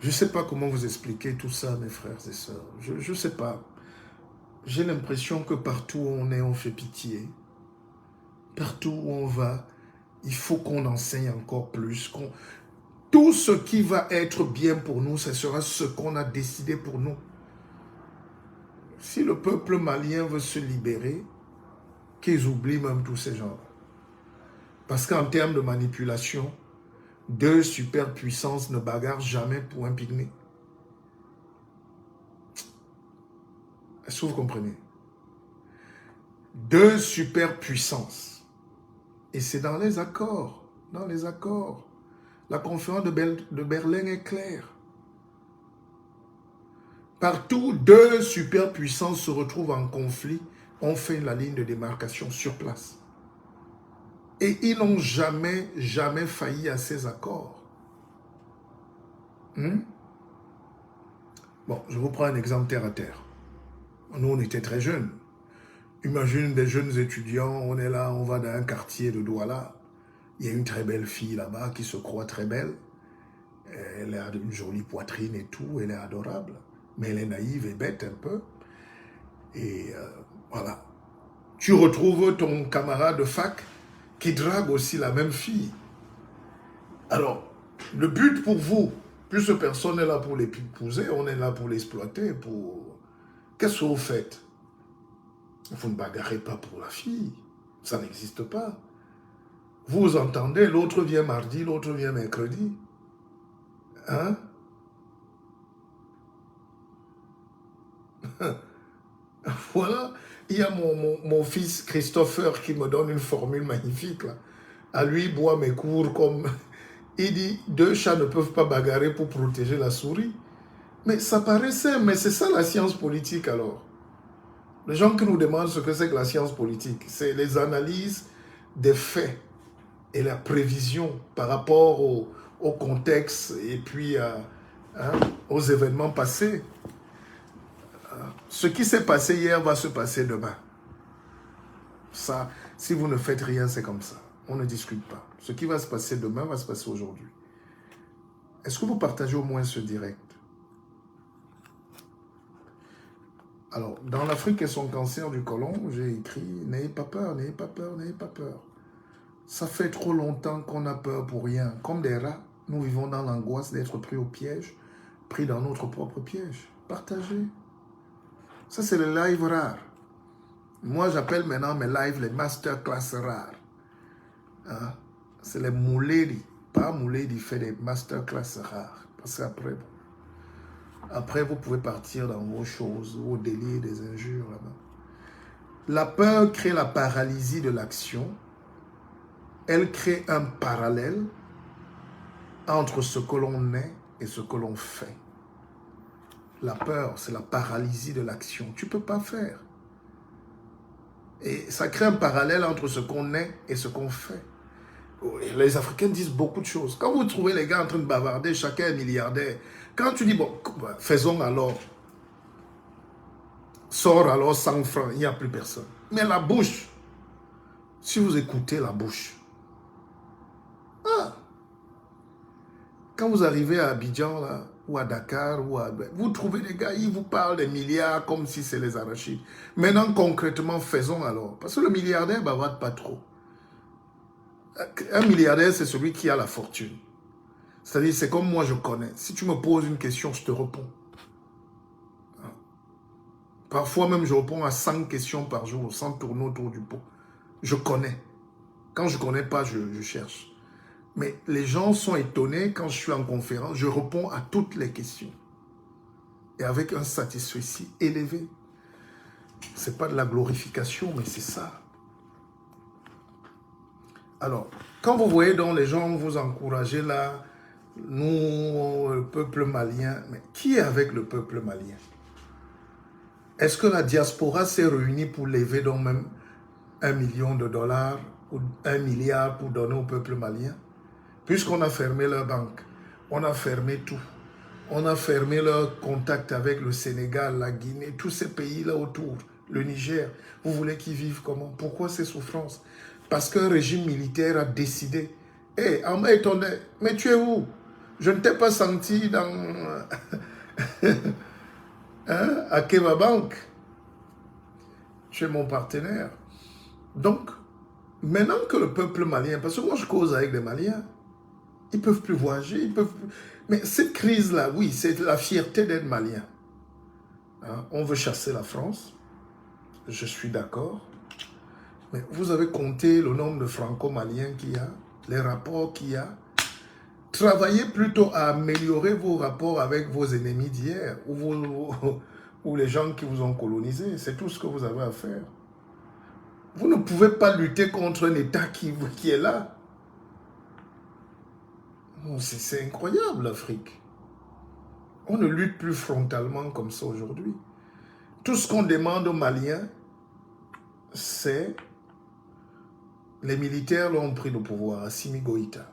Je ne sais pas comment vous expliquer tout ça, mes frères et sœurs. Je ne sais pas. J'ai l'impression que partout où on est, on fait pitié. Partout où on va, il faut qu'on enseigne encore plus. Tout ce qui va être bien pour nous, ce sera ce qu'on a décidé pour nous. Si le peuple malien veut se libérer, qu'ils oublient même tous ces gens. Parce qu'en termes de manipulation, deux superpuissances ne bagarrent jamais pour un pygmée. Est-ce que vous comprenez? Deux superpuissances. Et c'est dans les accords. Dans les accords. La conférence de Berlin est claire. Partout, deux superpuissances se retrouvent en conflit. On fait la ligne de démarcation sur place. Et ils n'ont jamais failli à ces accords. Bon, je vous prends un exemple terre à terre. Nous, on était très jeunes. Imagine des jeunes étudiants, on est là, on va dans un quartier de Douala. Il y a une très belle fille là-bas qui se croit très belle. Elle a une jolie poitrine et tout, elle est adorable. Mais elle est naïve et bête un peu. Et voilà. Tu retrouves ton camarade de fac qui drague aussi la même fille. Alors, le but pour vous, plus personne n'est là pour l'épouser, on est là pour l'exploiter, pour... Qu'est-ce que vous faites? Vous ne bagarrez pas pour la fille. Ça n'existe pas. Vous entendez, l'autre vient mardi, l'autre vient mercredi. Hein? Voilà. Il y a mon fils Christopher qui me donne une formule magnifique. Là. À lui, bois mes cours comme... Il dit, deux chats ne peuvent pas bagarrer pour protéger la souris. Mais ça paraît simple, mais c'est ça la science politique alors. Les gens qui nous demandent ce que c'est que la science politique, c'est les analyses des faits et la prévision par rapport au contexte et puis aux événements passés. Ce qui s'est passé hier va se passer demain. Ça, si vous ne faites rien, c'est comme ça. On ne discute pas. Ce qui va se passer demain va se passer aujourd'hui. Est-ce que vous partagez au moins ce direct? Alors, dans l'Afrique et son cancer du côlon, j'ai écrit « N'ayez pas peur, n'ayez pas peur, n'ayez pas peur ». Ça fait trop longtemps qu'on a peur pour rien. Comme des rats, nous vivons dans l'angoisse d'être pris au piège, pris dans notre propre piège. Partagez. Ça, c'est les lives rares. Moi, j'appelle maintenant mes lives les masterclass rares. Hein? C'est les Mouledi. Pas Mouledi fait des masterclass rares. Parce qu'après, après, vous pouvez partir dans vos choses, vos délires, des injures là-bas. La peur crée la paralysie de l'action. Elle crée un parallèle entre ce que l'on est et ce que l'on fait. La peur, c'est la paralysie de l'action. Tu ne peux pas faire. Et ça crée un parallèle entre ce qu'on est et ce qu'on fait. Les Africains disent beaucoup de choses. Quand vous trouvez les gars en train de bavarder, chacun est milliardaire. Quand tu dis, bon, faisons alors, sors alors 100 francs, il n'y a plus personne. Mais la bouche, si vous écoutez la bouche, quand vous arrivez à Abidjan, là, ou à Dakar, vous trouvez des gars, ils vous parlent des milliards comme si c'est les arachides. Maintenant, concrètement, faisons alors. Parce que le milliardaire ne bavarde pas trop. Un milliardaire, c'est celui qui a la fortune. C'est-à-dire, c'est comme moi, je connais. Si tu me poses une question, je te réponds. Parfois même, je réponds à 100 questions par jour, sans tourner autour du pot. Je connais. Quand je ne connais pas, je cherche. Mais les gens sont étonnés quand je suis en conférence, je réponds à toutes les questions. Et avec un satisfait élevé. Ce n'est pas de la glorification, mais c'est ça. Alors, quand vous voyez donc les gens vous encourager là, nous, le peuple malien, mais qui est avec le peuple malien? Est-ce que la diaspora s'est réunie pour lever donc même $1 million ou 1 milliard pour donner au peuple malien? Puisqu'on a fermé leur banque, on a fermé tout. On a fermé leur contact avec le Sénégal, la Guinée, tous ces pays-là autour, le Niger. Vous voulez qu'ils vivent comment? Pourquoi ces souffrances? Parce qu'un régime militaire a décidé. Hé, mais tu es où? Je ne t'ai pas senti dans hein, à Keva Bank. Tu es mon partenaire. Donc, maintenant que le peuple malien, parce que moi je cause avec les Maliens, ils ne peuvent plus voyager, ils peuvent plus... Mais cette crise-là, oui, c'est la fierté d'être malien. Hein, on veut chasser la France, je suis d'accord. Mais vous avez compté le nombre de franco-maliens qu'il y a, les rapports qu'il y a. Travaillez plutôt à améliorer vos rapports avec vos ennemis d'hier ou les gens qui vous ont colonisé. C'est tout ce que vous avez à faire. Vous ne pouvez pas lutter contre un État qui est là. C'est incroyable, l'Afrique. On ne lutte plus frontalement comme ça aujourd'hui. Tout ce qu'on demande aux Maliens, c'est... Les militaires l'ont pris le pouvoir, Assimi Goïta.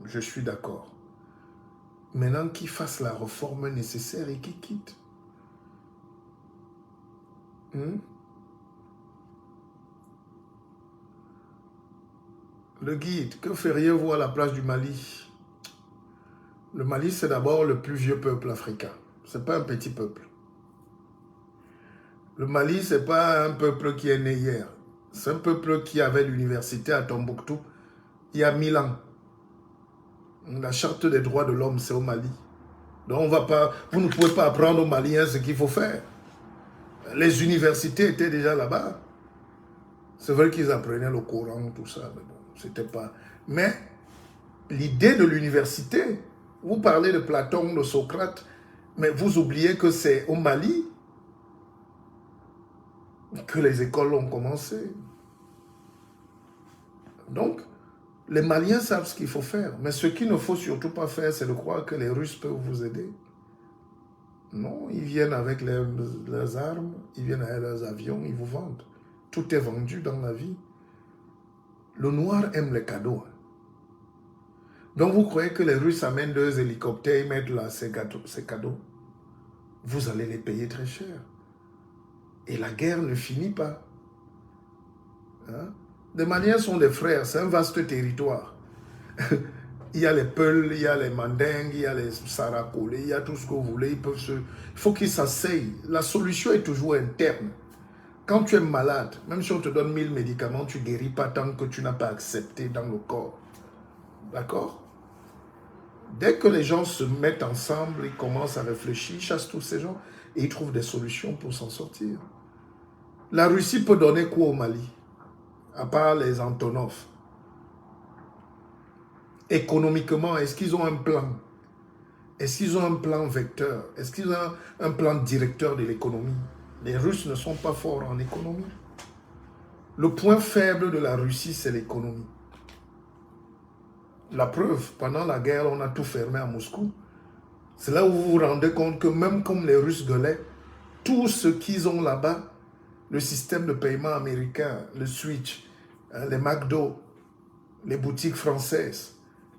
Je suis d'accord. Maintenant qu'ils fassent la réforme nécessaire et qu'ils quittent. Le guide, que feriez-vous à la place du Mali? Le Mali, c'est d'abord le plus vieux peuple africain. Ce n'est pas un petit peuple. Le Mali, ce n'est pas un peuple qui est né hier. C'est un peuple qui avait l'université à Tombouctou il y a 1000 ans. La charte des droits de l'homme, c'est au Mali. Donc vous ne pouvez pas apprendre aux Maliens ce qu'il faut faire. Les universités étaient déjà là-bas. C'est vrai qu'ils apprenaient le Coran, tout ça, mais bon, c'était pas... Mais l'idée de l'université, vous parlez de Platon, de Socrate, mais vous oubliez que c'est au Mali que les écoles ont commencé. Donc, les Maliens savent ce qu'il faut faire. Mais ce qu'il ne faut surtout pas faire, c'est de croire que les Russes peuvent vous aider. Non, ils viennent avec leurs armes, ils viennent avec leurs avions, ils vous vendent. Tout est vendu dans la vie. Le noir aime les cadeaux. Donc vous croyez que les Russes amènent 2 hélicoptères et mettent là ces cadeaux? Vous allez les payer très cher. Et la guerre ne finit pas. Hein? Les Maliens sont des frères, c'est un vaste territoire. Il y a les Peuls, il y a les Mandingues, il y a les Sarakolés, il y a tout ce que vous voulez. Il faut qu'ils s'asseyent. La solution est toujours interne. Quand tu es malade, même si on te donne 1000 médicaments, tu ne guéris pas tant que tu n'as pas accepté dans le corps. D'accord? Dès que les gens se mettent ensemble, ils commencent à réfléchir, ils chassent tous ces gens et ils trouvent des solutions pour s'en sortir. La Russie peut donner quoi au Mali? À part les Antonov. Économiquement, est-ce qu'ils ont un plan? Est-ce qu'ils ont un plan vecteur? Est-ce qu'ils ont un plan directeur de l'économie? Les Russes ne sont pas forts en économie. Le point faible de la Russie, c'est l'économie. La preuve, pendant la guerre, on a tout fermé à Moscou. C'est là où vous vous rendez compte que même comme les Russes gueulaient, tout ce qu'ils ont là-bas, le système de paiement américain, le Switch, les McDo, les boutiques françaises,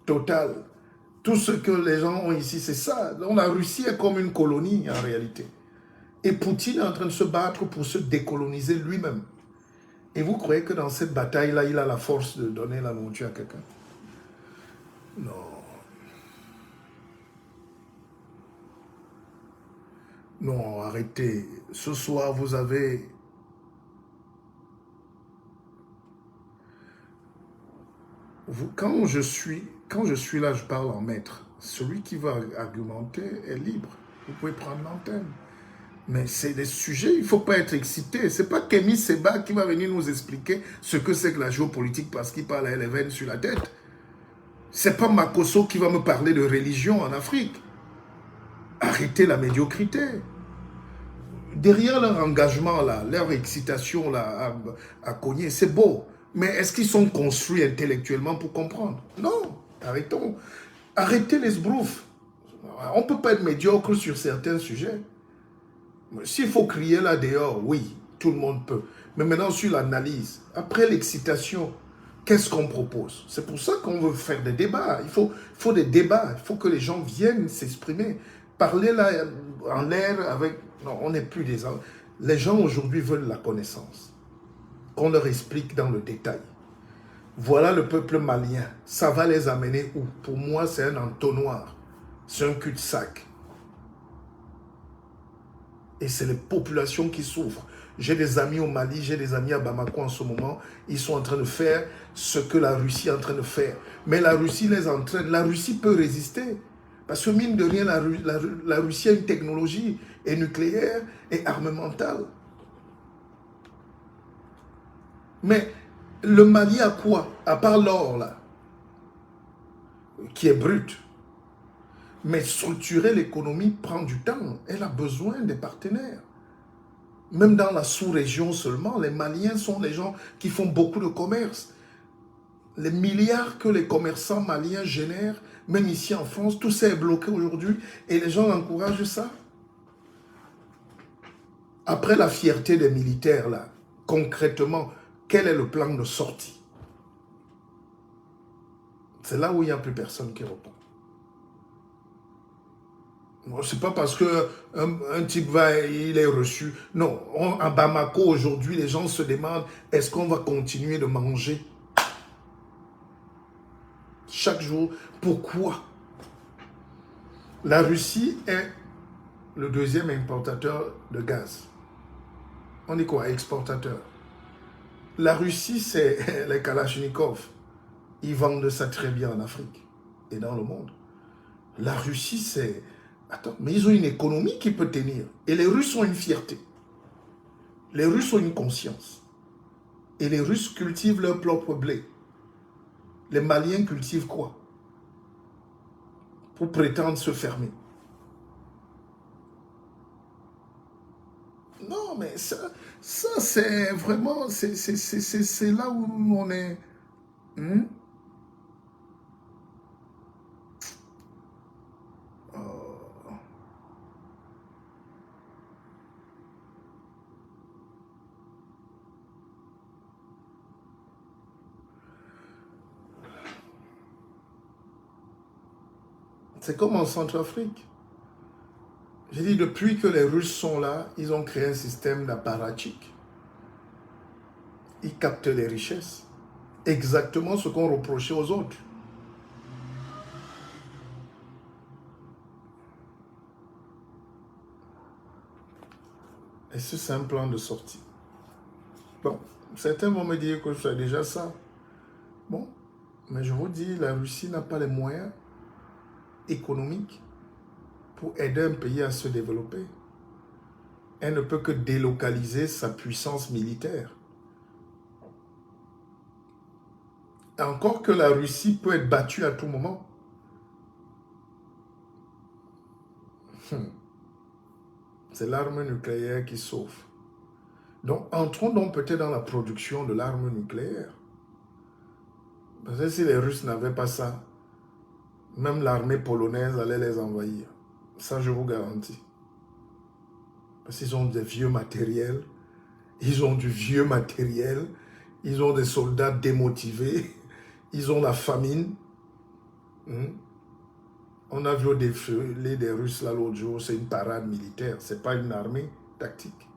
Total, tout ce que les gens ont ici, c'est ça. Donc la Russie est comme une colonie en réalité. Et Poutine est en train de se battre pour se décoloniser lui-même. Et vous croyez que dans cette bataille-là, il a la force de donner la nourriture à quelqu'un? Non. Non, arrêtez. Ce soir, vous avez... Quand je suis là, je parle en maître. Celui qui va argumenter est libre. Vous pouvez prendre l'antenne. Mais c'est des sujets, il ne faut pas être excité. Ce n'est pas Kémy Séba qui va venir nous expliquer ce que c'est que la géopolitique parce qu'il parle à les veines sur la tête. Ce n'est pas Makosso qui va me parler de religion en Afrique. Arrêtez la médiocrité. Derrière leur engagement, là, leur excitation là, à cogner, c'est beau. Mais est-ce qu'ils sont construits intellectuellement pour comprendre? Non, arrêtons. Arrêtez les sbroufs. On ne peut pas être médiocre sur certains sujets. S'il faut crier là dehors, oui, tout le monde peut. Mais maintenant sur l'analyse, après l'excitation, qu'est-ce qu'on propose? C'est pour ça qu'on veut faire des débats. Il faut des débats. Il faut que les gens viennent s'exprimer. Parler là en l'air avec... Non, on n'est plus des... Les gens aujourd'hui veulent la connaissance. Qu'on leur explique dans le détail. Voilà le peuple malien. Ça va les amener où? Pour moi, c'est un entonnoir. C'est un cul-de-sac. Et c'est les populations qui souffrent. J'ai des amis au Mali, j'ai des amis à Bamako en ce moment. Ils sont en train de faire ce que la Russie est en train de faire. Mais la Russie les entraîne. La Russie peut résister. Parce que mine de rien, la Russie a une technologie et nucléaire et arnementale. Mais le Mali a quoi? À part l'or, là, qui est brut. Mais structurer l'économie prend du temps. Elle a besoin des partenaires. Même dans la sous-région seulement, les Maliens sont les gens qui font beaucoup de commerce. Les milliards que les commerçants maliens génèrent, même ici en France, tout ça est bloqué aujourd'hui et les gens encouragent ça. Après la fierté des militaires, là, concrètement, quel est le plan de sortie? C'est là où il n'y a plus personne qui répond. C'est pas parce qu'un type il est reçu. Non, à Bamako aujourd'hui, les gens se demandent, est-ce qu'on va continuer de manger chaque jour? Pourquoi? La Russie est le deuxième importateur de gaz. On dit quoi? Exportateur. La Russie, c'est les Kalachnikov. Ils vendent ça très bien en Afrique et dans le monde. La Russie, c'est... Attends, mais ils ont une économie qui peut tenir. Et les Russes ont une fierté. Les Russes ont une conscience. Et les Russes cultivent leur propre blé. Les Maliens cultivent quoi? Pour prétendre se fermer. Non, mais ça c'est vraiment... C'est là où on est... C'est comme en Centrafrique. J'ai dit, depuis que les Russes sont là, ils ont créé un système d'apparatchik. Ils captent les richesses. Exactement ce qu'on reprochait aux autres. Et c'est un plan de sortie. Bon, certains vont me dire que je fais déjà ça. Bon, mais je vous dis, la Russie n'a pas les moyens économiques pour aider un pays à se développer. Elle ne peut que délocaliser sa puissance militaire. Encore que la Russie peut être battue à tout moment. C'est l'arme nucléaire qui sauve. Donc, entrons donc peut-être dans la production de l'arme nucléaire. Parce que si les Russes n'avaient pas ça, même l'armée polonaise allait les envahir. Ça, je vous garantis. Parce qu'ils ont des vieux matériels. Ils ont du vieux matériel. Ils ont des soldats démotivés. Ils ont la famine. On a vu au défilé des Russes là l'autre jour, c'est une parade militaire. C'est pas une armée tactique.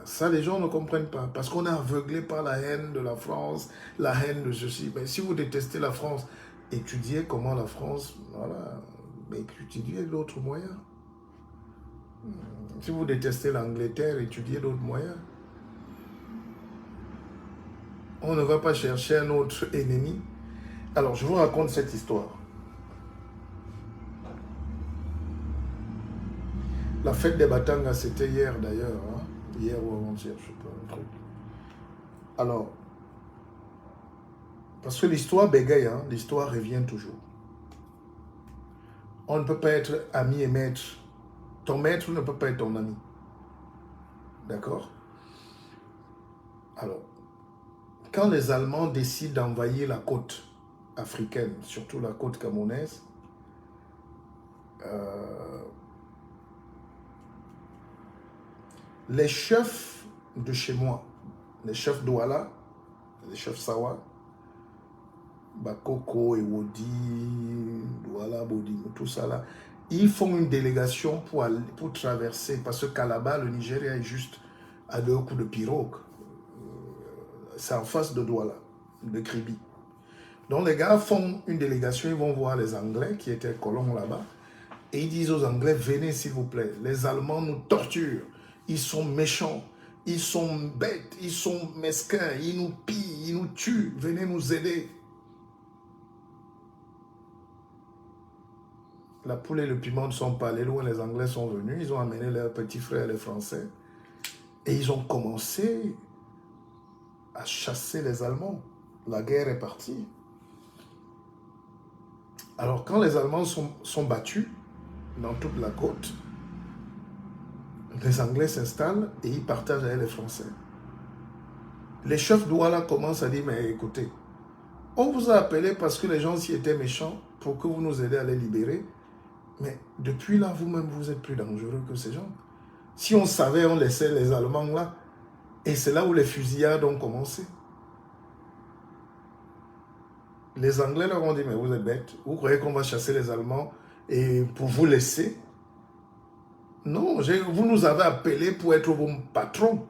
Ça, les gens ne comprennent pas. Parce qu'on est aveuglé par la haine de la France, la haine de ceci. Mais si vous détestez la France, étudiez comment la France, voilà, mais étudiez d'autres moyens. Si vous détestez l'Angleterre, étudiez d'autres moyens. On ne va pas chercher un autre ennemi. Alors, je vous raconte cette histoire. La fête des Batangas, c'était hier d'ailleurs. Hein? Hier ou avant-hier, je sais pas, un truc. Alors, parce que l'histoire bégaye, hein? L'histoire revient toujours. On ne peut pas être ami et maître. Ton maître ne peut pas être ton ami. D'accord? Alors, quand les Allemands décident d'envahir la côte africaine, surtout la côte camerounaise, les chefs de chez moi, les chefs Douala, les chefs Sawa, Bakoko, Ewodi, Douala, Bodi, tout ça là, ils font une délégation pour traverser, parce que Calabar, le Nigeria est juste à 2 coups de pirogue. C'est en face de Douala. de Kribi. Donc les gars font une délégation, ils vont voir les Anglais qui étaient colons là-bas. Et ils disent aux Anglais, venez s'il vous plaît, les Allemands nous torturent, ils sont méchants, ils sont bêtes, ils sont mesquins, ils nous pillent, ils nous tuent, venez nous aider. La poule et le piment ne sont pas allés loin, les Anglais sont venus, ils ont amené leurs petits frères, les Français, et ils ont commencé à chasser les Allemands. La guerre est partie. Alors quand les Allemands sont battus dans toute la côte, les Anglais s'installent et ils partagent avec les Français. Les chefs Douala commencent à dire, mais écoutez, on vous a appelé parce que les gens s'y étaient méchants pour que vous nous aidiez à les libérer. Mais depuis là, vous-même, vous êtes plus dangereux que ces gens. Si on savait, on laissait les Allemands là. Et c'est là où les fusillades ont commencé. Les Anglais leur ont dit, mais vous êtes bêtes. Vous croyez qu'on va chasser les Allemands et pour vous laisser? Non, vous nous avez appelés pour être vos patrons.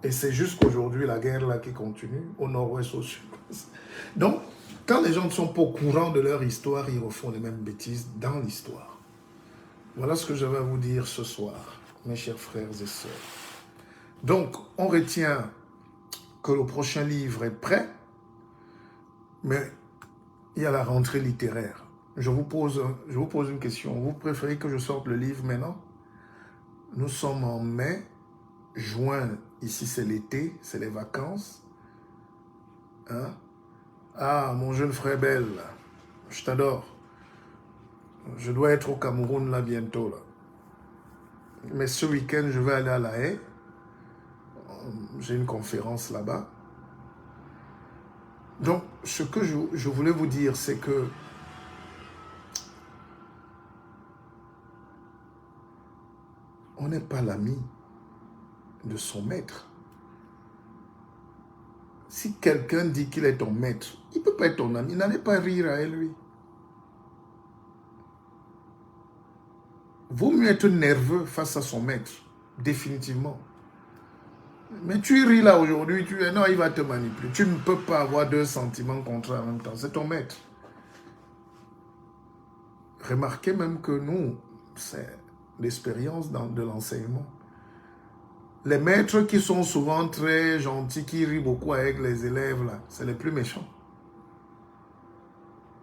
Et c'est jusqu'aujourd'hui la guerre là qui continue, au nord-ouest, au sud-ouest. Donc, quand les gens ne sont pas au courant de leur histoire, ils refont les mêmes bêtises dans l'histoire. Voilà ce que je vais vous dire ce soir, mes chers frères et sœurs. Donc, on retient que le prochain livre est prêt, mais il y a la rentrée littéraire. Je vous pose une question. Vous préférez que je sorte le livre maintenant? Nous sommes en mai, juin, ici c'est l'été, c'est les vacances. Hein? Ah, mon jeune frère Belle, je t'adore. Je dois être au Cameroun là bientôt. Là. Mais ce week-end, je vais aller à La Haye. J'ai une conférence là-bas. Donc, ce que je voulais vous dire, c'est que on n'est pas l'ami de son maître. Si quelqu'un dit qu'il est ton maître, il ne peut pas être ton ami. N'allez pas rire avec lui. Vaut mieux être nerveux face à son maître, définitivement. Mais tu ris là aujourd'hui, non, il va te manipuler. Tu ne peux pas avoir deux sentiments contraires en même temps. C'est ton maître. Remarquez même que nous, c'est l'expérience de l'enseignement. Les maîtres qui sont souvent très gentils, qui rient beaucoup avec les élèves, là, c'est les plus méchants.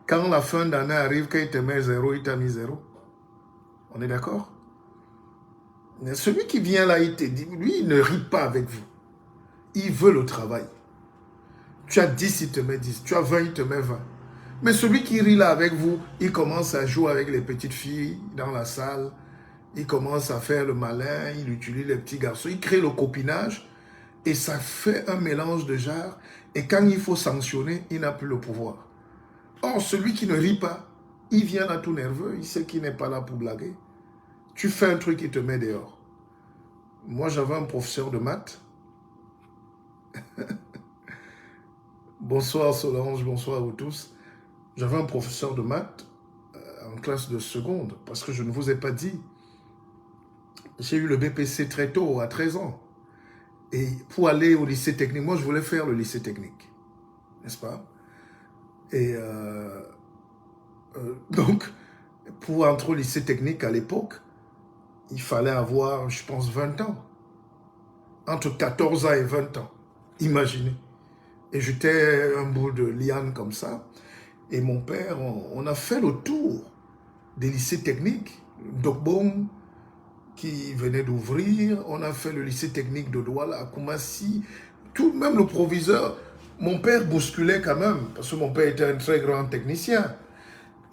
Quand la fin d'année arrive, quand il te met 0, il t'a mis 0. On est d'accord? Mais celui qui vient là, il te dit, lui, il ne rit pas avec vous. Il veut le travail. Tu as 10, il te met 10. Tu as 20, il te met 20. Mais celui qui rit là avec vous, il commence à jouer avec les petites filles dans la salle. Il commence à faire le malin, il utilise les petits garçons. Il crée le copinage et ça fait un mélange de genres. Et quand il faut sanctionner, il n'a plus le pouvoir. Or, celui qui ne rit pas, il vient là tout nerveux. Il sait qu'il n'est pas là pour blaguer. Tu fais un truc, il te met dehors. Moi, j'avais un professeur de maths. Bonsoir Solange, bonsoir à vous tous. J'avais un professeur de maths en classe de seconde, parce que je ne vous ai pas dit. J'ai eu le BPC très tôt, à 13 ans. Et pour aller au lycée technique, moi je voulais faire le lycée technique, n'est-ce pas? Et donc, pour entrer au lycée technique à l'époque, il fallait avoir, je pense, 20 ans. Entre 14 ans et 20 ans. Imaginez. Et j'étais un bout de liane comme ça. Et mon père, on a fait le tour des lycées techniques. Dokbong, qui venait d'ouvrir. On a fait le lycée technique de Douala, à Koumassi. Tout, même le proviseur. Mon père bousculait quand même, parce que mon père était un très grand technicien.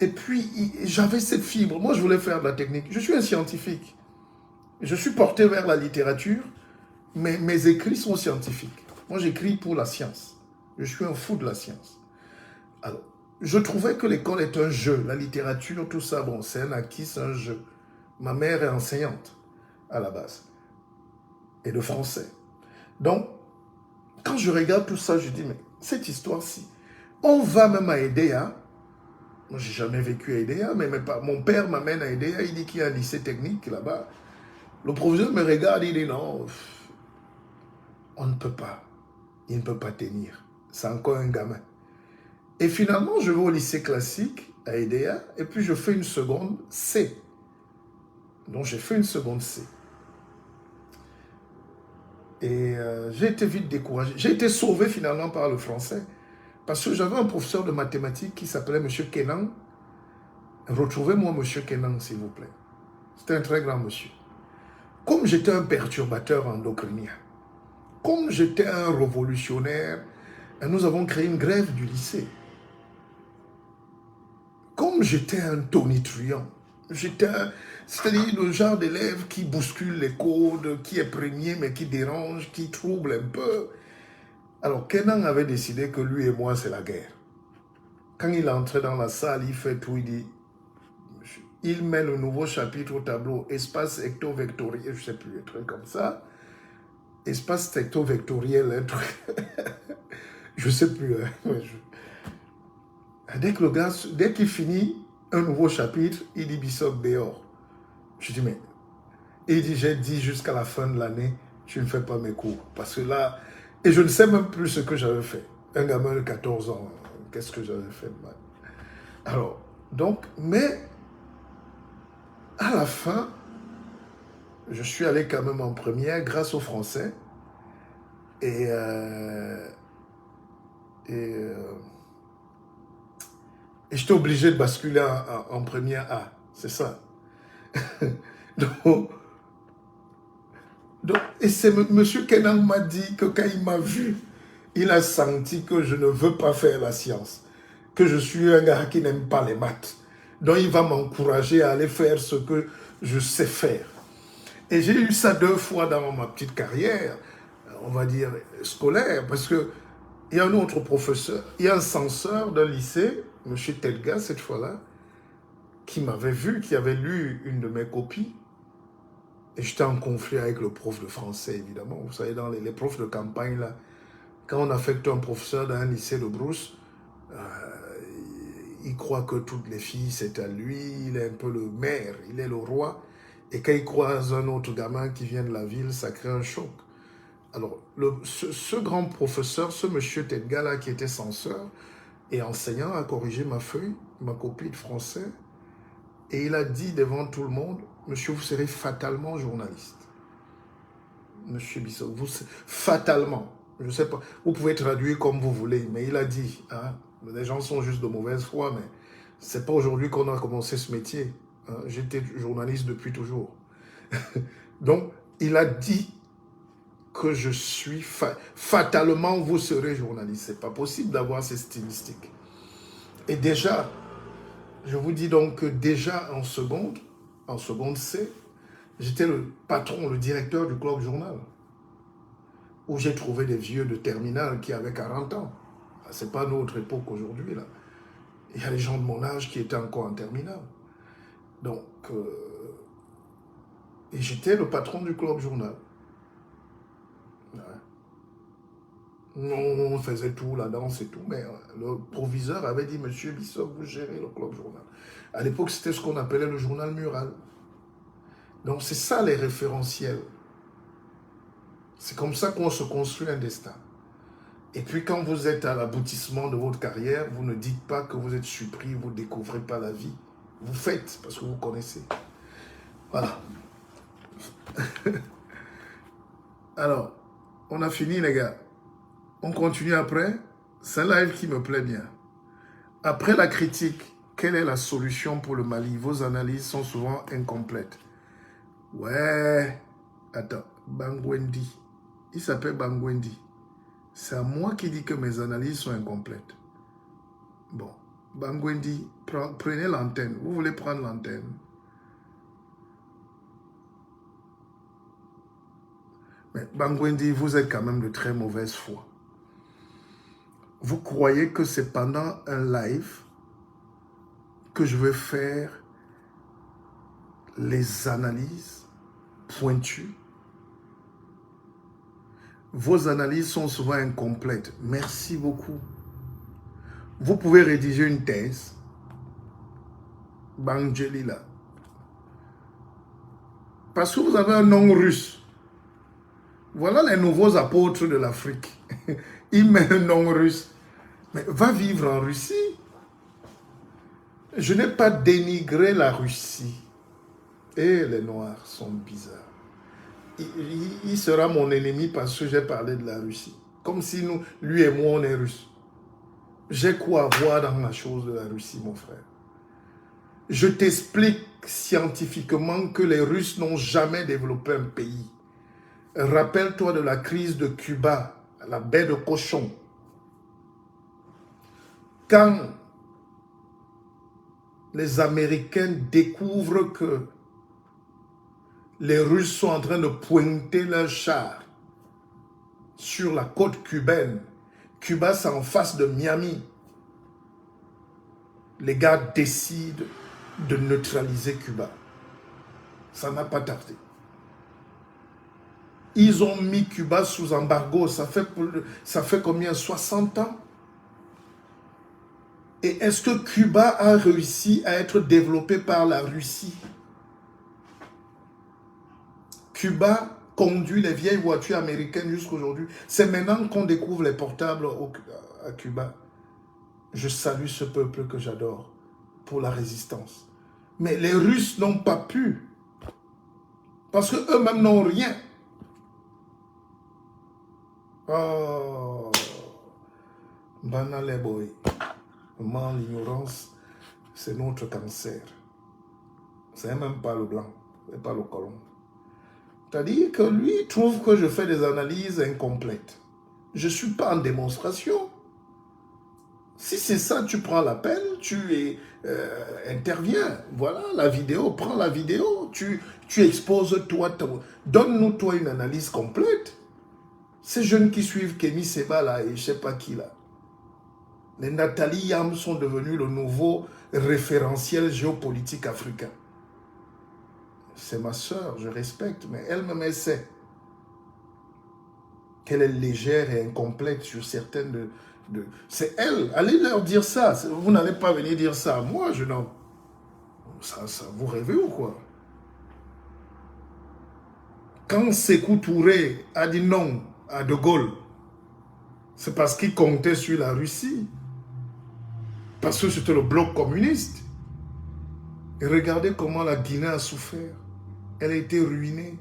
Et puis, j'avais cette fibre. Moi, je voulais faire de la technique. Je suis un scientifique. Je suis porté vers la littérature, mais mes écrits sont scientifiques. Moi, j'écris pour la science. Je suis un fou de la science. Alors, je trouvais que l'école est un jeu. La littérature, tout ça, bon, c'est un acquis, c'est un jeu. Ma mère est enseignante, à la base, et de français. Donc, quand je regarde tout ça, je dis, mais cette histoire-ci, on va même à Edea. Moi, je n'ai jamais vécu à Edea, mais mon père m'amène à Edea, il dit qu'il y a un lycée technique là-bas. Le professeur me regarde, il dit, non, on ne peut pas. Il ne peut pas tenir. C'est encore un gamin. Et finalement, je vais au lycée classique à EDEA et puis je fais une seconde C. Donc j'ai fait une seconde C. Et j'ai été vite découragé. J'ai été sauvé finalement par le français. Parce que j'avais un professeur de mathématiques qui s'appelait M. Kenan. Retrouvez-moi M. Kenan, s'il vous plaît. C'était un très grand monsieur. Comme j'étais un perturbateur endocrinien, comme j'étais un révolutionnaire, nous avons créé une grève du lycée. Comme j'étais un tonitruant, c'est-à-dire le genre d'élève qui bouscule les codes, qui est premier mais qui dérange, qui trouble un peu. Alors Kenan avait décidé que lui et moi c'est la guerre. Quand il entrait dans la salle, il fait tout, il dit, il met le nouveau chapitre au tableau, espace ecto-vectoriel, je ne sais plus, un truc comme ça. Espace ecto-vectoriel, un truc, je ne sais plus. Dès que le gars, dès qu'il finit un nouveau chapitre, il dit Bissop dehors. Je dis mais, il dit j'ai dit jusqu'à la fin de l'année, tu ne fais pas mes cours. Parce que là, et je ne sais même plus ce que j'avais fait. Un gamin de 14 ans, qu'est-ce que j'avais fait de mal. Alors, donc, mais à la fin, je suis allé quand même en première grâce au français. Et j'étais obligé de basculer en première A. C'est ça. donc, et c'est M. Kenan m'a dit que quand il m'a vu, il a senti que je ne veux pas faire la science. Que je suis un gars qui n'aime pas les maths. Donc il va m'encourager à aller faire ce que je sais faire. Et j'ai eu ça 2 fois dans ma petite carrière, on va dire scolaire, parce que il y a un autre professeur, il y a un censeur d'un lycée, M. Telga cette fois-là, qui m'avait vu, qui avait lu une de mes copies. Et j'étais en conflit avec le prof de français, évidemment. Vous savez, dans les profs de campagne, là, quand on affecte un professeur dans un lycée de Brousse, il croit que toutes les filles, c'est à lui, il est un peu le maire, il est le roi. Et quand il croise un autre gamin qui vient de la ville, ça crée un choc. Alors, ce grand professeur, ce monsieur Telga-là, qui était censeur et enseignant, a corrigé ma feuille, ma copie de français. Et il a dit devant tout le monde, monsieur, vous serez fatalement journaliste. Monsieur Bissot, vous fatalement, je ne sais pas, vous pouvez traduire comme vous voulez, mais il a dit, hein, les gens sont juste de mauvaise foi, mais c'est pas aujourd'hui qu'on a commencé ce métier. Hein, j'étais journaliste depuis toujours. Donc, il a dit que je suis fatalement, vous serez journaliste. C'est pas possible d'avoir ces stylistiques. Et déjà, je vous dis donc que déjà en seconde C, j'étais le patron, le directeur du Club Journal, où j'ai trouvé des vieux de terminale qui avaient 40 ans. C'est pas notre époque aujourd'hui, là. Il y a les gens de mon âge qui étaient encore en terminale. Donc, et j'étais le patron du Club Journal. Ouais. On faisait tout, la danse et tout, mais le proviseur avait dit, monsieur Bissop, vous gérez le Club Journal. À l'époque, c'était ce qu'on appelait le journal mural. Donc, c'est ça les référentiels. C'est comme ça qu'on se construit un destin. Et puis, quand vous êtes à l'aboutissement de votre carrière, vous ne dites pas que vous êtes surpris, vous ne découvrez pas la vie. Vous faites parce que vous connaissez. Voilà. Alors, on a fini, les gars. On continue après. C'est un live qui me plaît bien. Après la critique, quelle est la solution pour le Mali? Vos analyses sont souvent incomplètes. Ouais. Attends. Bangwendi. Il s'appelle Bangwendi. C'est à moi qui dis que mes analyses sont incomplètes. Bon. Bangwendi, prenez l'antenne. Vous voulez prendre l'antenne? Mais Bangwendi, vous êtes quand même de très mauvaise foi. Vous croyez que c'est pendant un live que je vais faire les analyses pointues? Vos analyses sont souvent incomplètes. Merci beaucoup. Vous pouvez rédiger une thèse. Bangelila. Parce que vous avez un nom russe. Voilà les nouveaux apôtres de l'Afrique. Il met un nom russe. Mais va vivre en Russie. Je n'ai pas dénigré la Russie. Et les Noirs sont bizarres. Il sera mon ennemi parce que j'ai parlé de la Russie. Comme si nous, lui et moi, on est Russes. J'ai quoi voir dans la chose de la Russie, mon frère. Je t'explique scientifiquement que les Russes n'ont jamais développé un pays. Rappelle-toi de la crise de Cuba, la baie de cochon. Quand les Américains découvrent que les Russes sont en train de pointer leurs chars sur la côte cubaine, Cuba, c'est en face de Miami. Les gars décident de neutraliser Cuba. Ça n'a pas tardé. Ils ont mis Cuba sous embargo. Ça fait combien? 60 ans? Et est-ce que Cuba a réussi à être développé par la Russie? Cuba conduit les vieilles voitures américaines jusqu'à aujourd'hui. C'est maintenant qu'on découvre les portables à Cuba. Je salue ce peuple que j'adore pour la résistance. Mais les Russes n'ont pas pu. Parce qu'eux-mêmes n'ont rien. Oh, banal boy. L'ignorance, c'est notre cancer. C'est même pas le blanc, c'est pas le colon. C'est-à-dire que lui trouve que je fais des analyses incomplètes. Je ne suis pas en démonstration. Si c'est ça, tu prends l'appel, tu interviens. Voilà la vidéo, prends la vidéo, tu exposes toi, donne-nous toi une analyse complète. Ces jeunes qui suivent Kémy Seba là et je ne sais pas qui là. Les Nathalie Yam sont devenus le nouveau référentiel géopolitique africain. C'est ma soeur, je respecte, mais elle-même, elle sait qu'elle est légère et incomplète sur certaines c'est elle, allez leur dire ça. Vous n'allez pas venir dire ça à moi, je n'en... Ça, vous rêvez ou quoi? Quand Sékou Touré a dit non à De Gaulle, c'est parce qu'il comptait sur la Russie. Parce que c'était le bloc communiste. Et regardez comment la Guinée a souffert. Elle a été ruinée.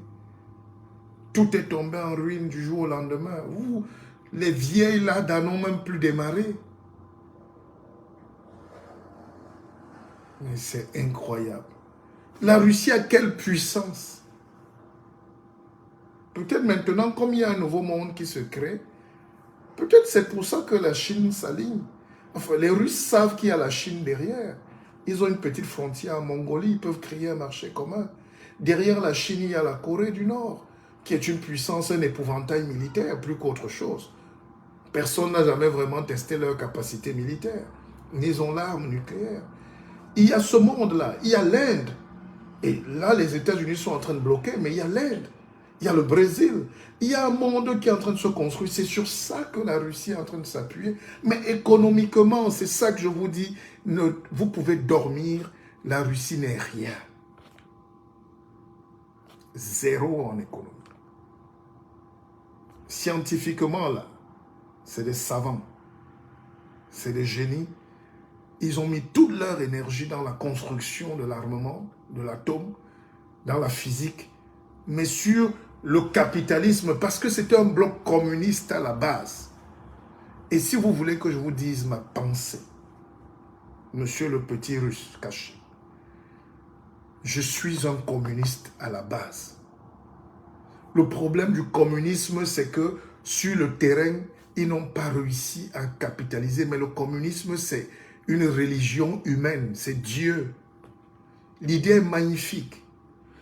Tout est tombé en ruine du jour au lendemain. Les vieilles là n'ont même plus démarré. Mais c'est incroyable. La Russie a quelle puissance? Peut-être maintenant, comme il y a un nouveau monde qui se crée, peut-être c'est pour ça que la Chine s'aligne. Enfin, les Russes savent qu'il y a la Chine derrière. Ils ont une petite frontière en Mongolie, ils peuvent créer un marché commun. Derrière la Chine, il y a la Corée du Nord, qui est une puissance, un épouvantail militaire, plus qu'autre chose. Personne n'a jamais vraiment testé leur capacité militaire. Ils ont l'arme nucléaire. Il y a ce monde-là, il y a l'Inde. Et là, les États-Unis sont en train de bloquer, mais il y a l'Inde. Il y a le Brésil. Il y a un monde qui est en train de se construire. C'est sur ça que la Russie est en train de s'appuyer. Mais économiquement, c'est ça que je vous dis. Vous pouvez dormir, la Russie n'est rien. Zéro en économie. Scientifiquement, là, c'est des savants. C'est des génies. Ils ont mis toute leur énergie dans la construction de l'armement, de l'atome, dans la physique, mais sur le capitalisme, parce que c'était un bloc communiste à la base. Et si vous voulez que je vous dise ma pensée, monsieur le petit russe caché, je suis un communiste à la base. Le problème du communisme, c'est que sur le terrain, ils n'ont pas réussi à capitaliser, mais le communisme, c'est une religion humaine, c'est Dieu. L'idée est magnifique.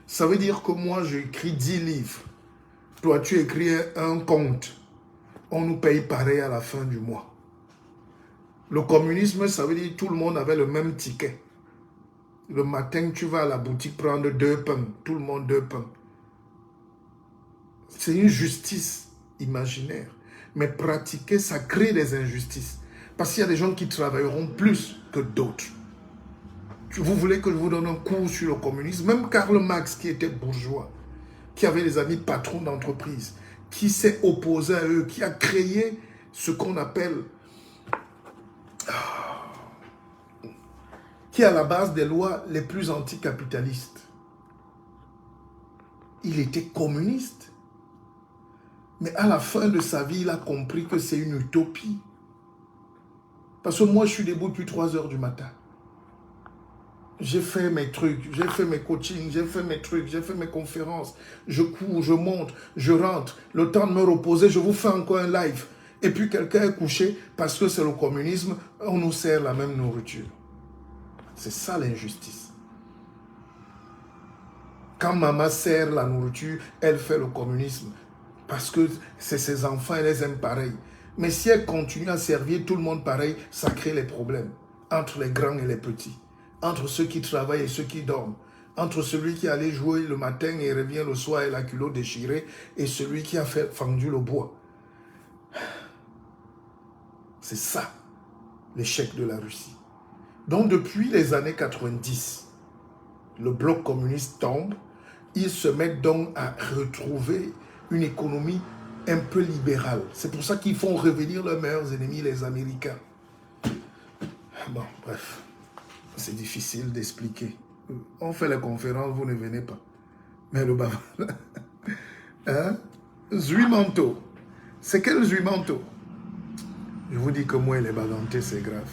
Ça veut dire que moi, j'écris 10 livres. Toi, tu écris un conte. On nous paye pareil à la fin du mois. Le communisme, ça veut dire que tout le monde avait le même ticket. Le matin, tu vas à la boutique prendre 2 pains. Tout le monde 2 pains. C'est une justice imaginaire. Mais pratiquer, ça crée des injustices. Parce qu'il y a des gens qui travailleront plus que d'autres. Vous voulez que je vous donne un cours sur le communisme? Même Karl Marx, qui était bourgeois, qui avait des amis patrons d'entreprise, qui s'est opposé à eux, qui a créé ce qu'on appelle, qui est à la base des lois les plus anticapitalistes. Il était communiste. Mais à la fin de sa vie, il a compris que c'est une utopie. Parce que moi, je suis debout depuis 3 heures du matin. J'ai fait mes trucs, j'ai fait mes coachings, j'ai fait mes trucs, j'ai fait mes conférences. Je cours, je monte, je rentre. Le temps de me reposer, je vous fais encore un live. Et puis quelqu'un est couché parce que c'est le communisme, on nous sert la même nourriture. C'est ça l'injustice. Quand maman sert la nourriture, elle fait le communisme. Parce que c'est ses enfants, elle les aime pareil. Mais si elle continue à servir tout le monde pareil, ça crée les problèmes. Entre les grands et les petits. Entre ceux qui travaillent et ceux qui dorment. Entre celui qui allait jouer le matin et revient le soir et la culotte déchirée. Et celui qui a fendu le bois. C'est ça, l'échec de la Russie. Donc depuis les années 90, le bloc communiste tombe. Ils se mettent donc à retrouver une économie un peu libérale. C'est pour ça qu'ils font revenir leurs meilleurs ennemis, les Américains. Bon, bref, c'est difficile d'expliquer. On fait les conférences, vous ne venez pas. Mais le bavard... Hein? Zuimanto. C'est quel Zuimanto? Je vous dis que moi et les bagantés, c'est grave.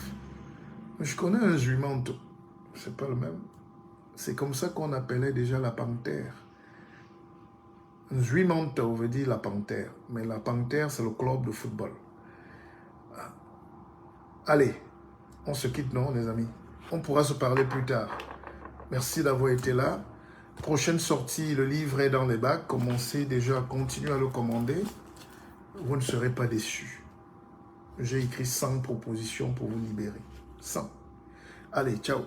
Je connais un Zuimanto. C'est pas le même. C'est comme ça qu'on appelait déjà la panthère. Zuimanto veut dire la panthère. Mais la panthère, c'est le club de football. Allez, on se quitte, non, les amis? On pourra se parler plus tard. Merci d'avoir été là. Prochaine sortie, le livre est dans les bacs. Commencez déjà à continuer à le commander. Vous ne serez pas déçus. J'ai écrit 100 propositions pour vous libérer. 100. Allez, ciao.